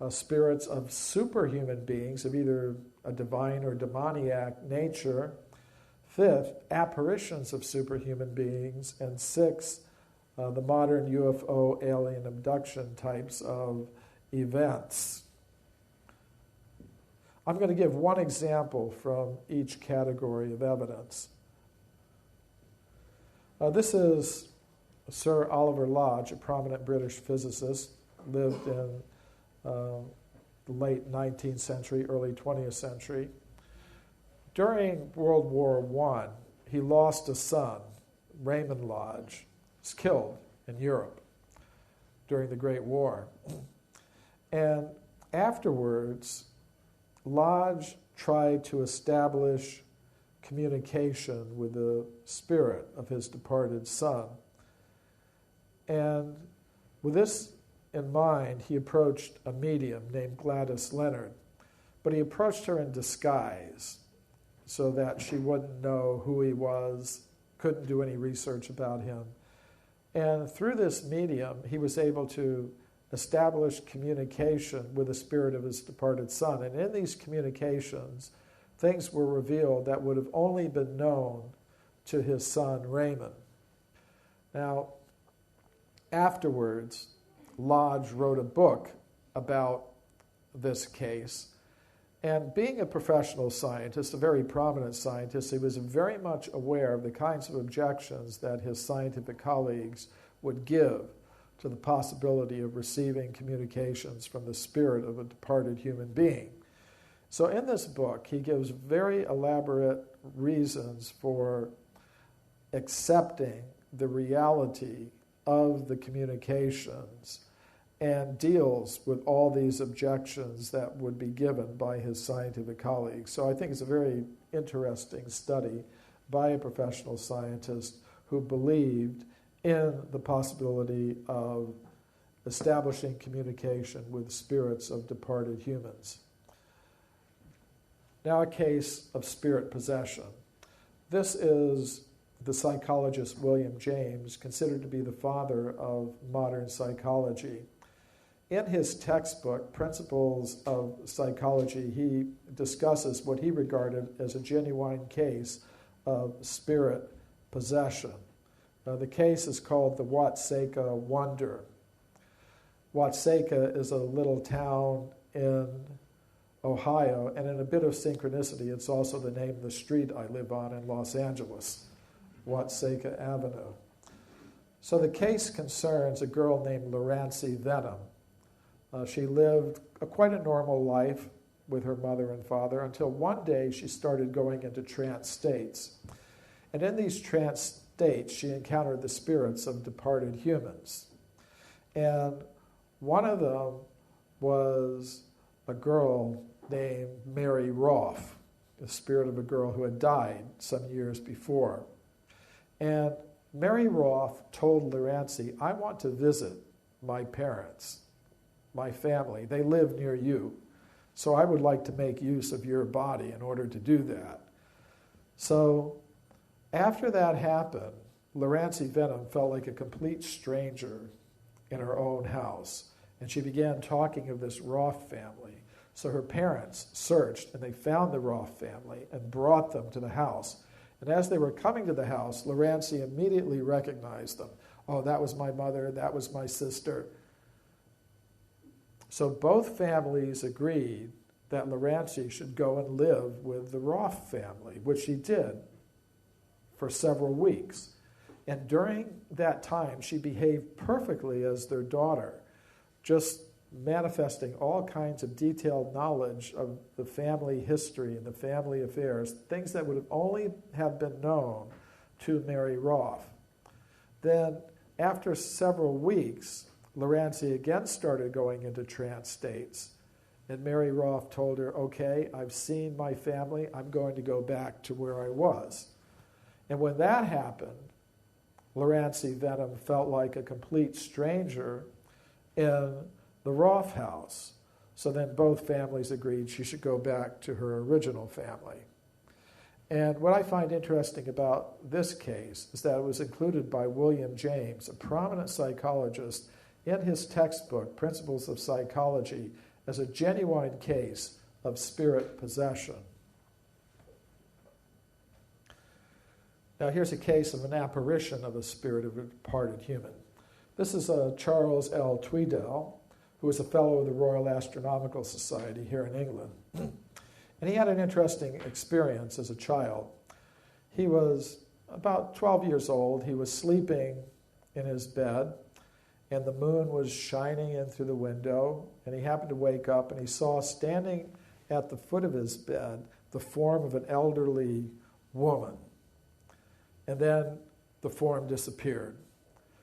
S1: spirits of superhuman beings of either a divine or demoniac nature. Fifth, apparitions of superhuman beings. And sixth, the modern UFO alien abduction types of events. I'm going to give one example from each category of evidence. This is Sir Oliver Lodge, a prominent British physicist, lived in the late 19th century, early 20th century. During World War I, he lost a son, Raymond Lodge, was killed in Europe during the Great War. And afterwards, Lodge tried to establish communication with the spirit of his departed son. And with this in mind, he approached a medium named Gladys Leonard. But he approached her in disguise so that she wouldn't know who he was, couldn't do any research about him. And through this medium, he was able to establish communication with the spirit of his departed son. And in these communications, things were revealed that would have only been known to his son Raymond. Now, afterwards, Lodge wrote a book about this case. And being a professional scientist, a very prominent scientist, he was very much aware of the kinds of objections that his scientific colleagues would give to the possibility of receiving communications from the spirit of a departed human being. So in this book, he gives very elaborate reasons for accepting the reality of the communications and deals with all these objections that would be given by his scientific colleagues. So I think it's a very interesting study by a professional scientist who believed in the possibility of establishing communication with spirits of departed humans. Now a case of spirit possession. This is the psychologist William James, considered to be the father of modern psychology. In his textbook, Principles of Psychology, he discusses what he regarded as a genuine case of spirit possession. The case is called the Watseka Wonder. Watseka is a little town in Ohio, and in a bit of synchronicity, it's also the name of the street I live on in Los Angeles, Watseka Avenue. So the case concerns a girl named Lorancy Venom. She lived quite a normal life with her mother and father until one day she started going into trance states. And in these trance states, she encountered the spirits of departed humans. And one of them was a girl named Mary Roth, the spirit of a girl who had died some years before. And Mary Roth told Lorancy, I want to visit my parents, my family. They live near you. So I would like to make use of your body in order to do that. So after that happened, Lorancy Venom felt like a complete stranger in her own house. And she began talking of this Roth family. So her parents searched and they found the Roth family and brought them to the house. And as they were coming to the house, Lorancy immediately recognized them. Oh, that was my mother, that was my sister. So both families agreed that Lorancy should go and live with the Roth family, which she did for several weeks. And during that time, she behaved perfectly as their daughter, just manifesting all kinds of detailed knowledge of the family history and the family affairs, things that would only have been known to Mary Roth. Then, after several weeks, Lorancy again started going into trance states. And Mary Roth told her, okay, I've seen my family, I'm going to go back to where I was. And when that happened, Lorancy Venom felt like a complete stranger in the Roth house. So then both families agreed she should go back to her original family. And what I find interesting about this case is that it was included by William James, a prominent psychologist, in his textbook, Principles of Psychology, as a genuine case of spirit possession. Now here's a case of an apparition of a spirit of a departed human. This is Charles L. Tweedale, who was a fellow of the Royal Astronomical Society here in England. And he had an interesting experience as a child. He was about 12 years old. He was sleeping in his bed, and the moon was shining in through the window, and he happened to wake up, and he saw standing at the foot of his bed the form of an elderly woman. And then the form disappeared.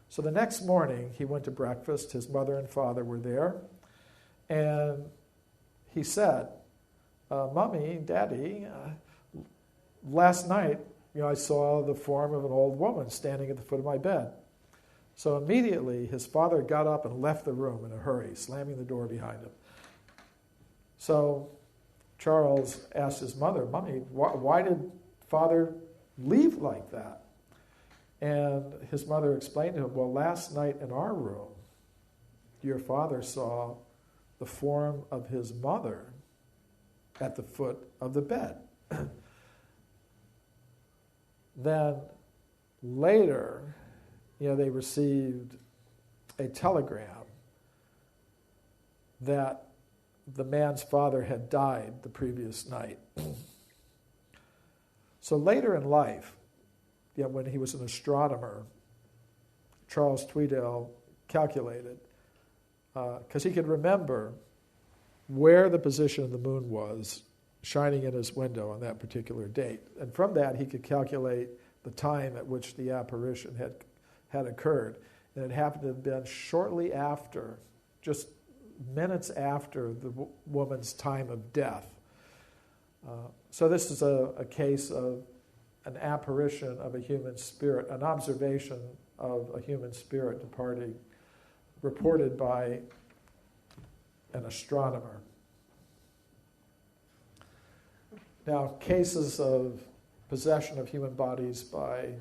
S1: So the next morning, he went to breakfast. His mother and father were there, and he said, Mommy, Daddy, last night, I saw the form of an old woman standing at the foot of my bed. So immediately, his father got up and left the room in a hurry, slamming the door behind him. So Charles asked his mother, Mommy, why did Father leave like that? And his mother explained to him, well, last night in our room, your father saw the form of his mother at the foot of the bed. Then later, they received a telegram that the man's father had died the previous night. So later in life, when he was an astronomer, Charles Tweedale calculated, because he could remember where the position of the moon was shining in his window on that particular date. And from that, he could calculate the time at which the apparition had occurred. And it happened to have been shortly after, just minutes after the woman's time of death. So this is a case of an apparition of a human spirit, an observation of a human spirit departing, reported by an astronomer. Now, cases of possession of human bodies by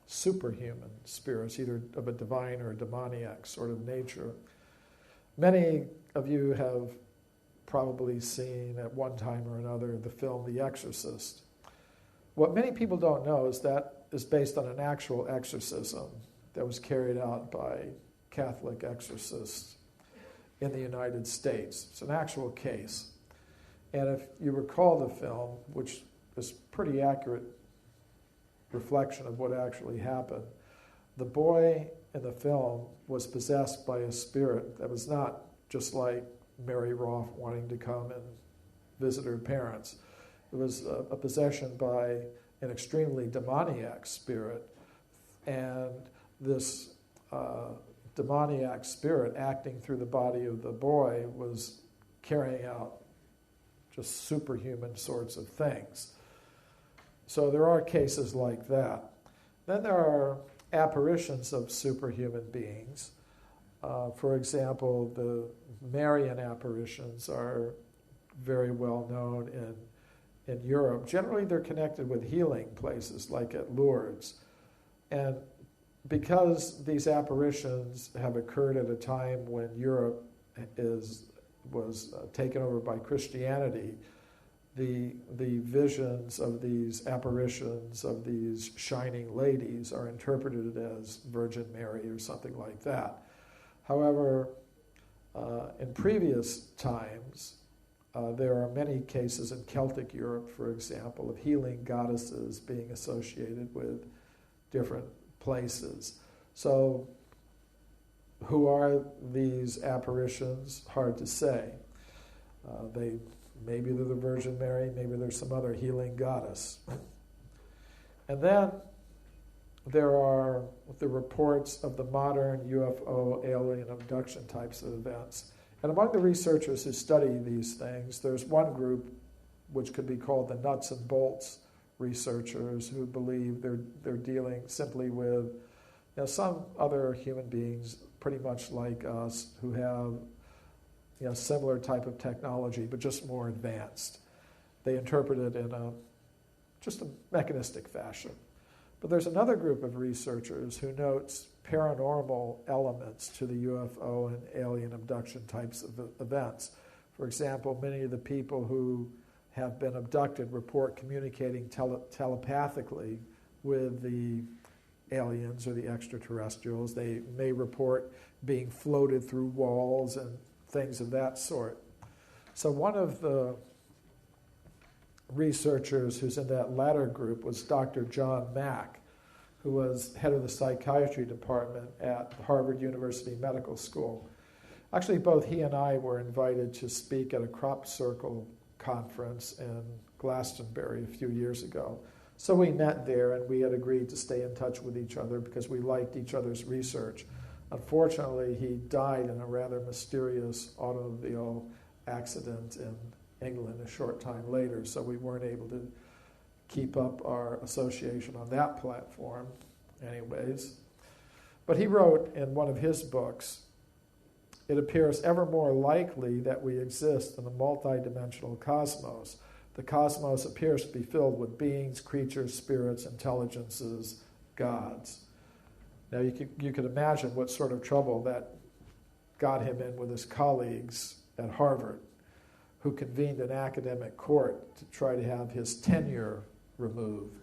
S1: superhuman spirits, either of a divine or a demoniac sort of nature. Many of you have probably seen at one time or another the film The Exorcist. What many people don't know is that is based on an actual exorcism that was carried out by Catholic exorcists in the United States. It's an actual case. And if you recall the film, which is pretty accurate reflection of what actually happened, the boy in the film was possessed by a spirit that was not just like Mary Roth wanting to come and visit her parents. It was a possession by an extremely demoniac spirit, and this demoniac spirit acting through the body of the boy was carrying out just superhuman sorts of things. So there are cases like that. Then there are apparitions of superhuman beings. For example, the Marian apparitions are very well known in Europe. Generally, they're connected with healing places, like at Lourdes. And because these apparitions have occurred at a time when Europe was taken over by Christianity, the visions of these apparitions of these shining ladies are interpreted as Virgin Mary or something like that. However, in previous times, there are many cases in Celtic Europe, for example, of healing goddesses being associated with different places. So, who are these apparitions? Hard to say. Maybe they're the Virgin Mary, maybe there's some other healing goddess. And then there are the reports of the modern UFO alien abduction types of events. And among the researchers who study these things, there's one group which could be called the nuts and bolts researchers, who believe they're dealing simply with some other human beings pretty much like us who have similar type of technology, but just more advanced. They interpret it in just a mechanistic fashion. But there's another group of researchers who notes paranormal elements to the UFO and alien abduction types of events. For example, many of the people who have been abducted report communicating telepathically with the aliens or the extraterrestrials. They may report being floated through walls and things of that sort. So one of the researchers who's in that latter group was Dr. John Mack, who was head of the psychiatry department at Harvard University Medical School. Actually, both he and I were invited to speak at a crop circle conference in Glastonbury a few years ago. So we met there, and we had agreed to stay in touch with each other because we liked each other's research. Unfortunately, he died in a rather mysterious automobile accident in England a short time later, so we weren't able to keep up our association on that platform anyways. But he wrote in one of his books, "It appears ever more likely that we exist in a multidimensional cosmos. The cosmos appears to be filled with beings, creatures, spirits, intelligences, gods." Now you could imagine what sort of trouble that got him in with his colleagues at Harvard, who convened an academic court to try to have his tenure removed.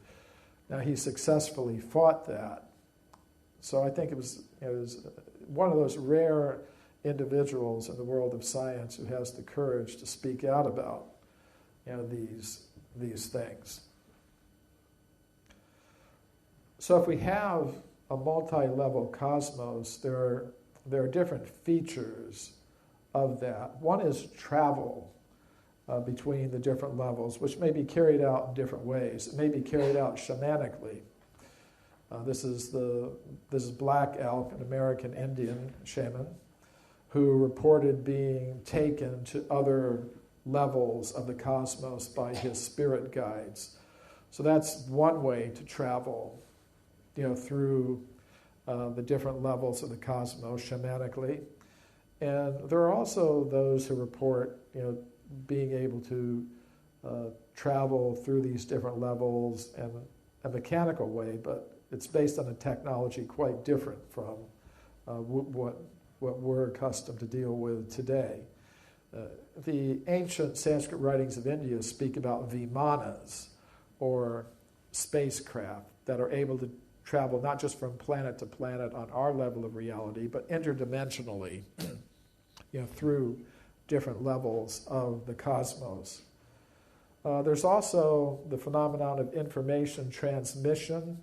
S1: Now he successfully fought that. So I think it was one of those rare individuals in the world of science who has the courage to speak out about these things. So if we have a multi-level cosmos, there are different features of that. One is travel between the different levels, which may be carried out in different ways. It may be carried out shamanically. This is Black Elk, an American Indian shaman, who reported being taken to other levels of the cosmos by his spirit guides. So that's one way to travel, through the different levels of the cosmos shamanically. And there are also those who report, being able to travel through these different levels in a mechanical way, but it's based on a technology quite different from what we're accustomed to deal with today. The ancient Sanskrit writings of India speak about vimanas, or spacecraft, that are able to travel not just from planet to planet on our level of reality, but interdimensionally, through different levels of the cosmos. There's also the phenomenon of information transmission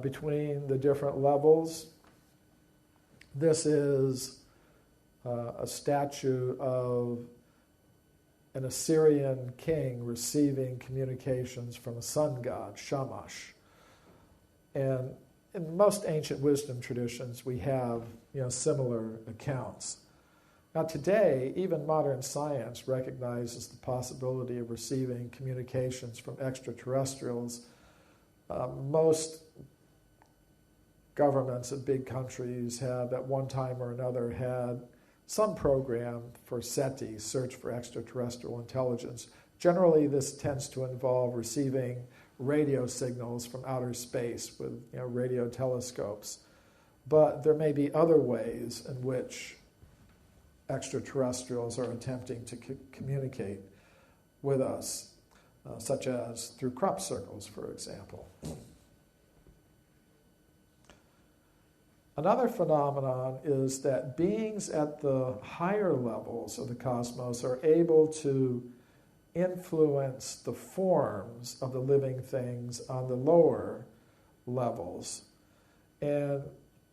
S1: between the different levels. This is a statue of an Assyrian king receiving communications from a sun god, Shamash. And in most ancient wisdom traditions, we have similar accounts. Now today, even modern science recognizes the possibility of receiving communications from extraterrestrials. Most governments of big countries have, at one time or another, had some program for SETI, Search for Extraterrestrial Intelligence. Generally, this tends to involve receiving radio signals from outer space with radio telescopes. But there may be other ways in which extraterrestrials are attempting to communicate with us, such as through crop circles, for example. Another phenomenon is that beings at the higher levels of the cosmos are able to influence the forms of the living things on the lower levels. And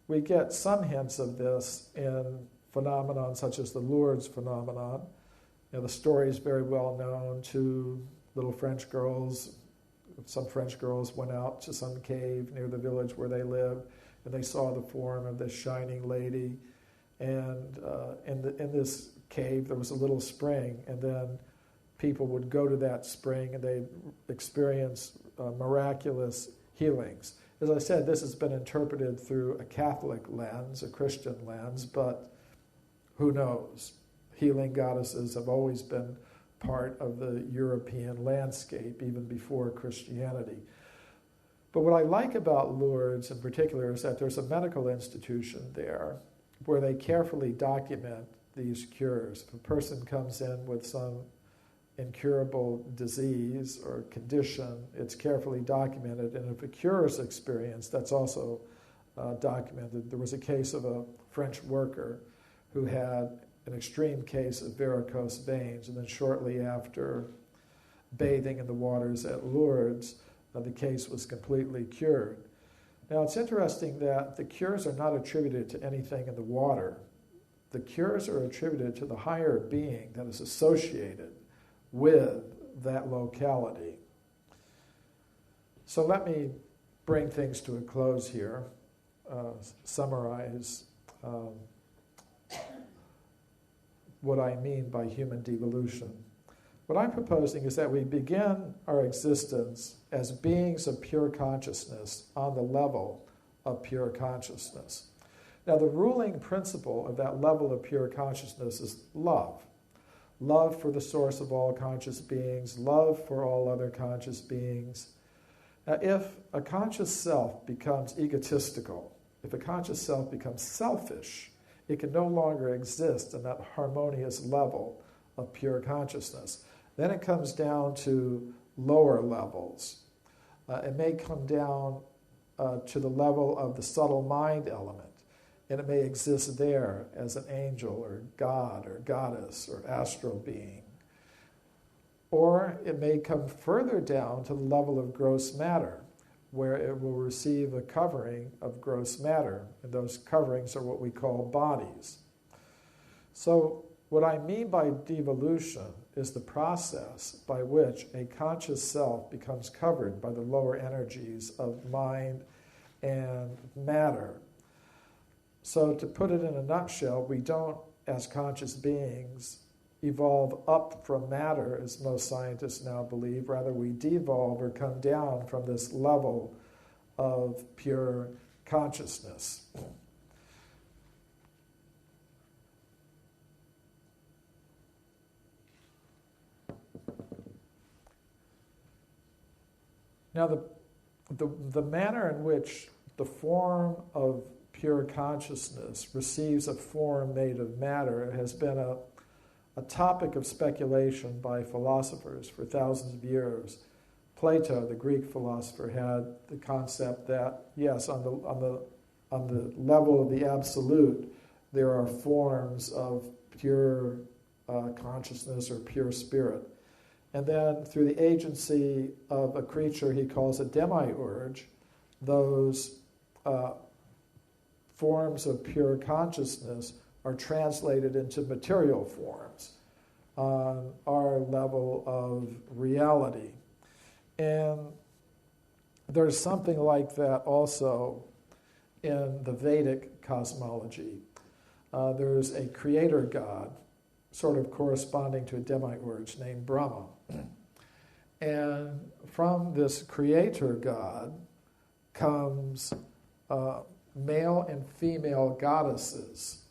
S1: we get some hints of this in phenomenon such as the Lourdes phenomenon. The story is very well known. Two little French girls, some French girls went out to some cave near the village where they lived, and they saw the form of this shining lady. And in this cave, there was a little spring, and then people would go to that spring and they'd experience miraculous healings. As I said, this has been interpreted through a Catholic lens, a Christian lens, but who knows? Healing goddesses have always been part of the European landscape, even before Christianity. But what I like about Lourdes in particular is that there's a medical institution there where they carefully document these cures. If a person comes in with some incurable disease or condition, it's carefully documented. And if a cure is experienced, that's also documented. There was a case of a French worker who had an extreme case of varicose veins, and then shortly after bathing in the waters at Lourdes, the case was completely cured. Now, it's interesting that the cures are not attributed to anything in the water. The cures are attributed to the higher being that is associated with that locality. So let me bring things to a close here, summarize what I mean by human devolution. What I'm proposing is that we begin our existence as beings of pure consciousness on the level of pure consciousness. Now, the ruling principle of that level of pure consciousness is love. Love for the source of all conscious beings, love for all other conscious beings. Now, if a conscious self becomes egotistical, if a conscious self becomes selfish, it can no longer exist in that harmonious level of pure consciousness. Then it comes down to lower levels. It may come down to the level of the subtle mind element, and it may exist there as an angel or god or goddess or astral being. Or it may come further down to the level of gross matter, where it will receive a covering of gross matter, and those coverings are what we call bodies. So what I mean by devolution is the process by which a conscious self becomes covered by the lower energies of mind and matter. So to put it in a nutshell, we don't, as conscious beings, evolve up from matter, as most scientists now believe. Rather, we devolve or come down from this level of pure consciousness. Now, the manner in which the form of pure consciousness receives a form made of matter has been a topic of speculation by philosophers for thousands of years. Plato, the Greek philosopher, had the concept that, yes, on the level of the absolute, there are forms of pure consciousness or pure spirit. And then through the agency of a creature he calls a demiurge, those forms of pure consciousness are translated into material forms on our level of reality. And there's something like that also in the Vedic cosmology. There's a creator god, sort of corresponding to a demiurge named Brahma. And from this creator god comes male and female goddesses.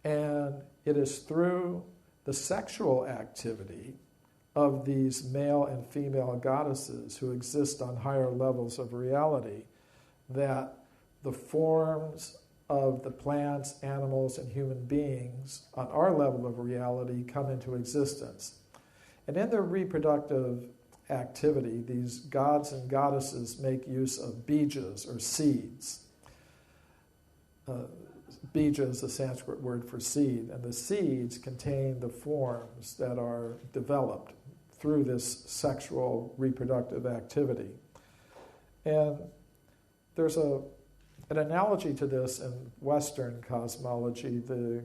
S1: And it is through the sexual activity of these male and female goddesses who exist on higher levels of reality that the forms of the plants, animals, and human beings on our level of reality come into existence. And in their reproductive activity, these gods and goddesses make use of bijas, or seeds. Bija is the Sanskrit word for seed, and the seeds contain the forms that are developed through this sexual reproductive activity. And there's an analogy to this in Western cosmology. The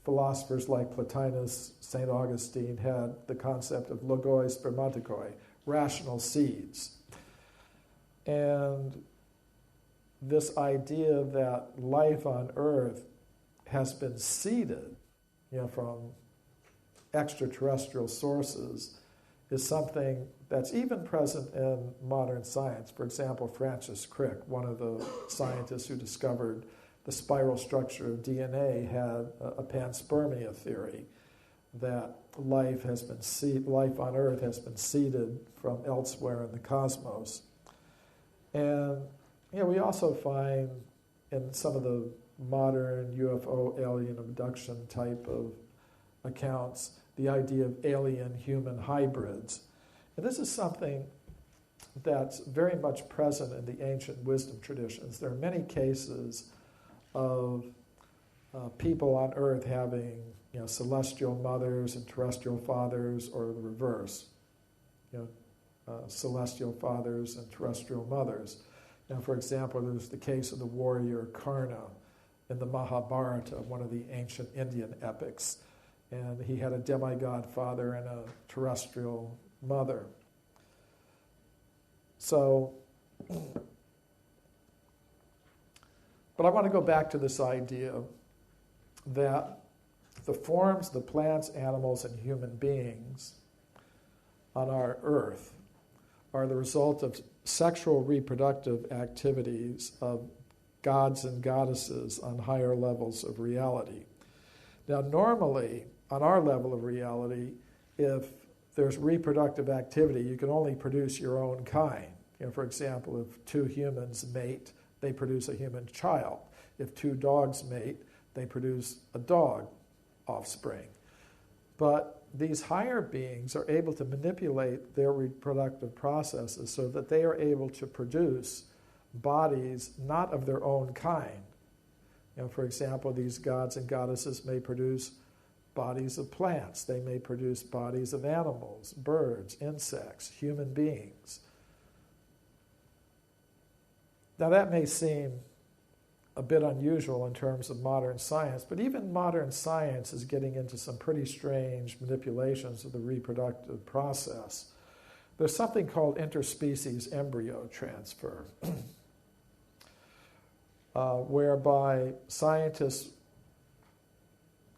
S1: philosophers like Plotinus, St. Augustine had the concept of logoi spermatikoi, rational seeds. And this idea that life on Earth has been seeded, from extraterrestrial sources is something that's even present in modern science. For example, Francis Crick, one of the scientists who discovered the spiral structure of DNA, had a panspermia theory that life on Earth has been seeded from elsewhere in the cosmos. And we also find in some of the modern UFO alien abduction type of accounts the idea of alien-human hybrids. And this is something that's very much present in the ancient wisdom traditions. There are many cases of people on Earth having celestial mothers and terrestrial fathers, or the reverse, celestial fathers and terrestrial mothers. Now, for example, there's the case of the warrior Karna in the Mahabharata, one of the ancient Indian epics. And he had a demigod father and a terrestrial mother. So, but I want to go back to this idea that the forms, the plants, animals, and human beings on our Earth are the result of sexual reproductive activities of gods and goddesses on higher levels of reality. Now, normally, on our level of reality, if there's reproductive activity, you can only produce your own kind. For example, if two humans mate, they produce a human child. If two dogs mate, they produce a dog offspring. But these higher beings are able to manipulate their reproductive processes so that they are able to produce bodies not of their own kind. For example, these gods and goddesses may produce bodies of plants. They may produce bodies of animals, birds, insects, human beings. Now that may seem a bit unusual in terms of modern science, but even modern science is getting into some pretty strange manipulations of the reproductive process. There's something called interspecies embryo transfer, whereby scientists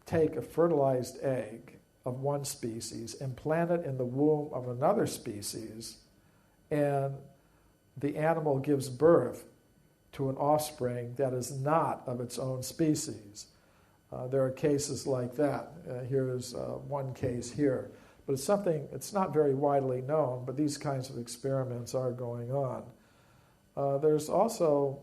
S1: take a fertilized egg of one species, implant it in the womb of another species, and the animal gives birth to an offspring that is not of its own species. There are cases like that. Here's one case here. But it's something, it's not very widely known, but these kinds of experiments are going on. There's also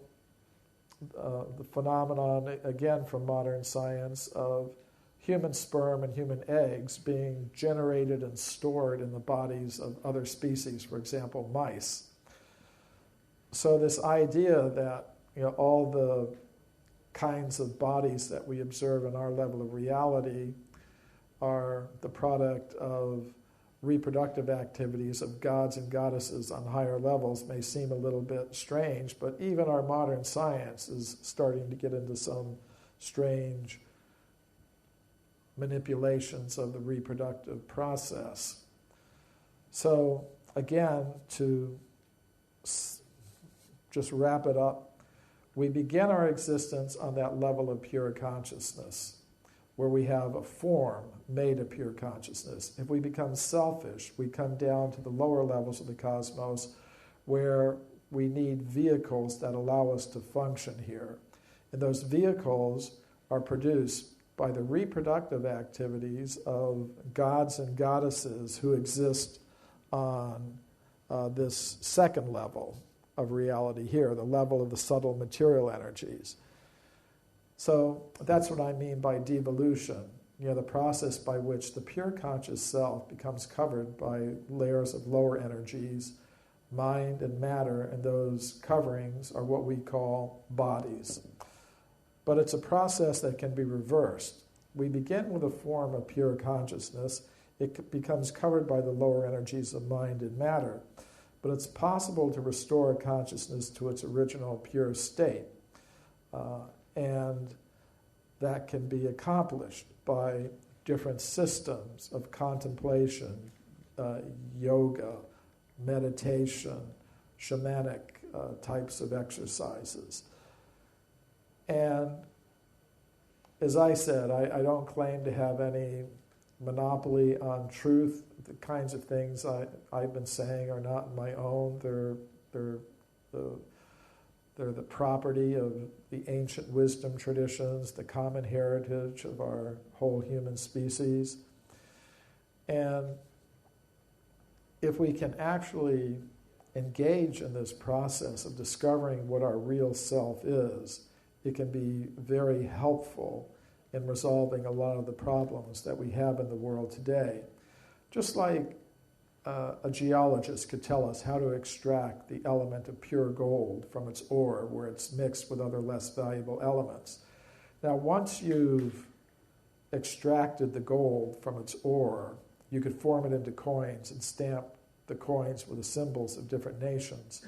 S1: the phenomenon, again from modern science, of human sperm and human eggs being generated and stored in the bodies of other species, for example, mice. So this idea that all the kinds of bodies that we observe in our level of reality are the product of reproductive activities of gods and goddesses on higher levels may seem a little bit strange, but even our modern science is starting to get into some strange manipulations of the reproductive process. So again, to just wrap it up, we begin our existence on that level of pure consciousness, where we have a form made of pure consciousness. If we become selfish, we come down to the lower levels of the cosmos, where we need vehicles that allow us to function here. And those vehicles are produced by the reproductive activities of gods and goddesses who exist on this second level of reality here, the level of the subtle material energies. So that's what I mean by devolution, the process by which the pure conscious self becomes covered by layers of lower energies, mind and matter, and those coverings are what we call bodies. But it's a process that can be reversed. We begin with a form of pure consciousness. It becomes covered by the lower energies of mind and matter. But it's possible to restore consciousness to its original pure state. And that can be accomplished by different systems of contemplation, yoga, meditation, shamanic types of exercises. And as I said, I don't claim to have any monopoly on truth. The kinds of things I've been saying are not my own. They're the property of the ancient wisdom traditions, the common heritage of our whole human species. And if we can actually engage in this process of discovering what our real self is, it can be very helpful in resolving a lot of the problems that we have in the world today. Just like a geologist could tell us how to extract the element of pure gold from its ore where it's mixed with other less valuable elements. Now, once you've extracted the gold from its ore, you could form it into coins and stamp the coins with the symbols of different nations.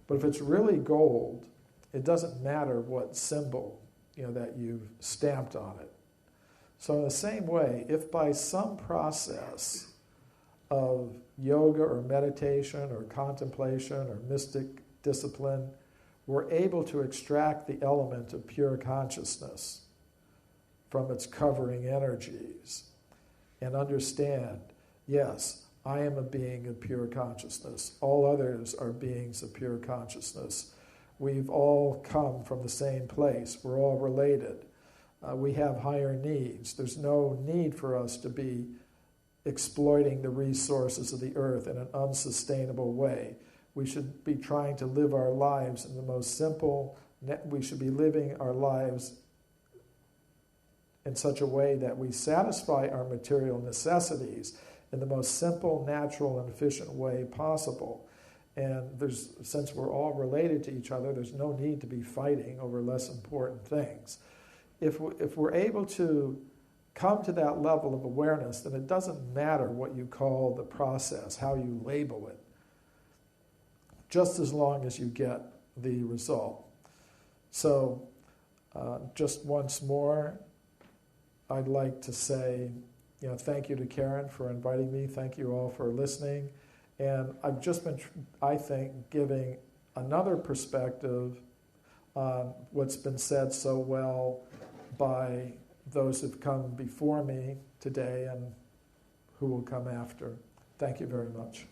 S1: But if it's really gold, it doesn't matter what symbol that you've stamped on it. So in the same way, if by some process of yoga or meditation or contemplation or mystic discipline, we're able to extract the element of pure consciousness from its covering energies and understand, yes, I am a being of pure consciousness. All others are beings of pure consciousness. We've all come from the same place. We're all related. We have higher needs. There's no need for us to be exploiting the resources of the earth in an unsustainable way. We should be trying to live our lives in the most simple, we should be living our lives in such a way that we satisfy our material necessities in the most simple, natural, and efficient way possible. And since we're all related to each other, there's no need to be fighting over less important things. If we're able to come to that level of awareness, then it doesn't matter what you call the process, how you label it, just as long as you get the result. So just once more, I'd like to say, thank you to Karen for inviting me. Thank you all for listening. And I've just been, I think, giving another perspective on what's been said so well by those who've come before me today and who will come after. Thank you very much.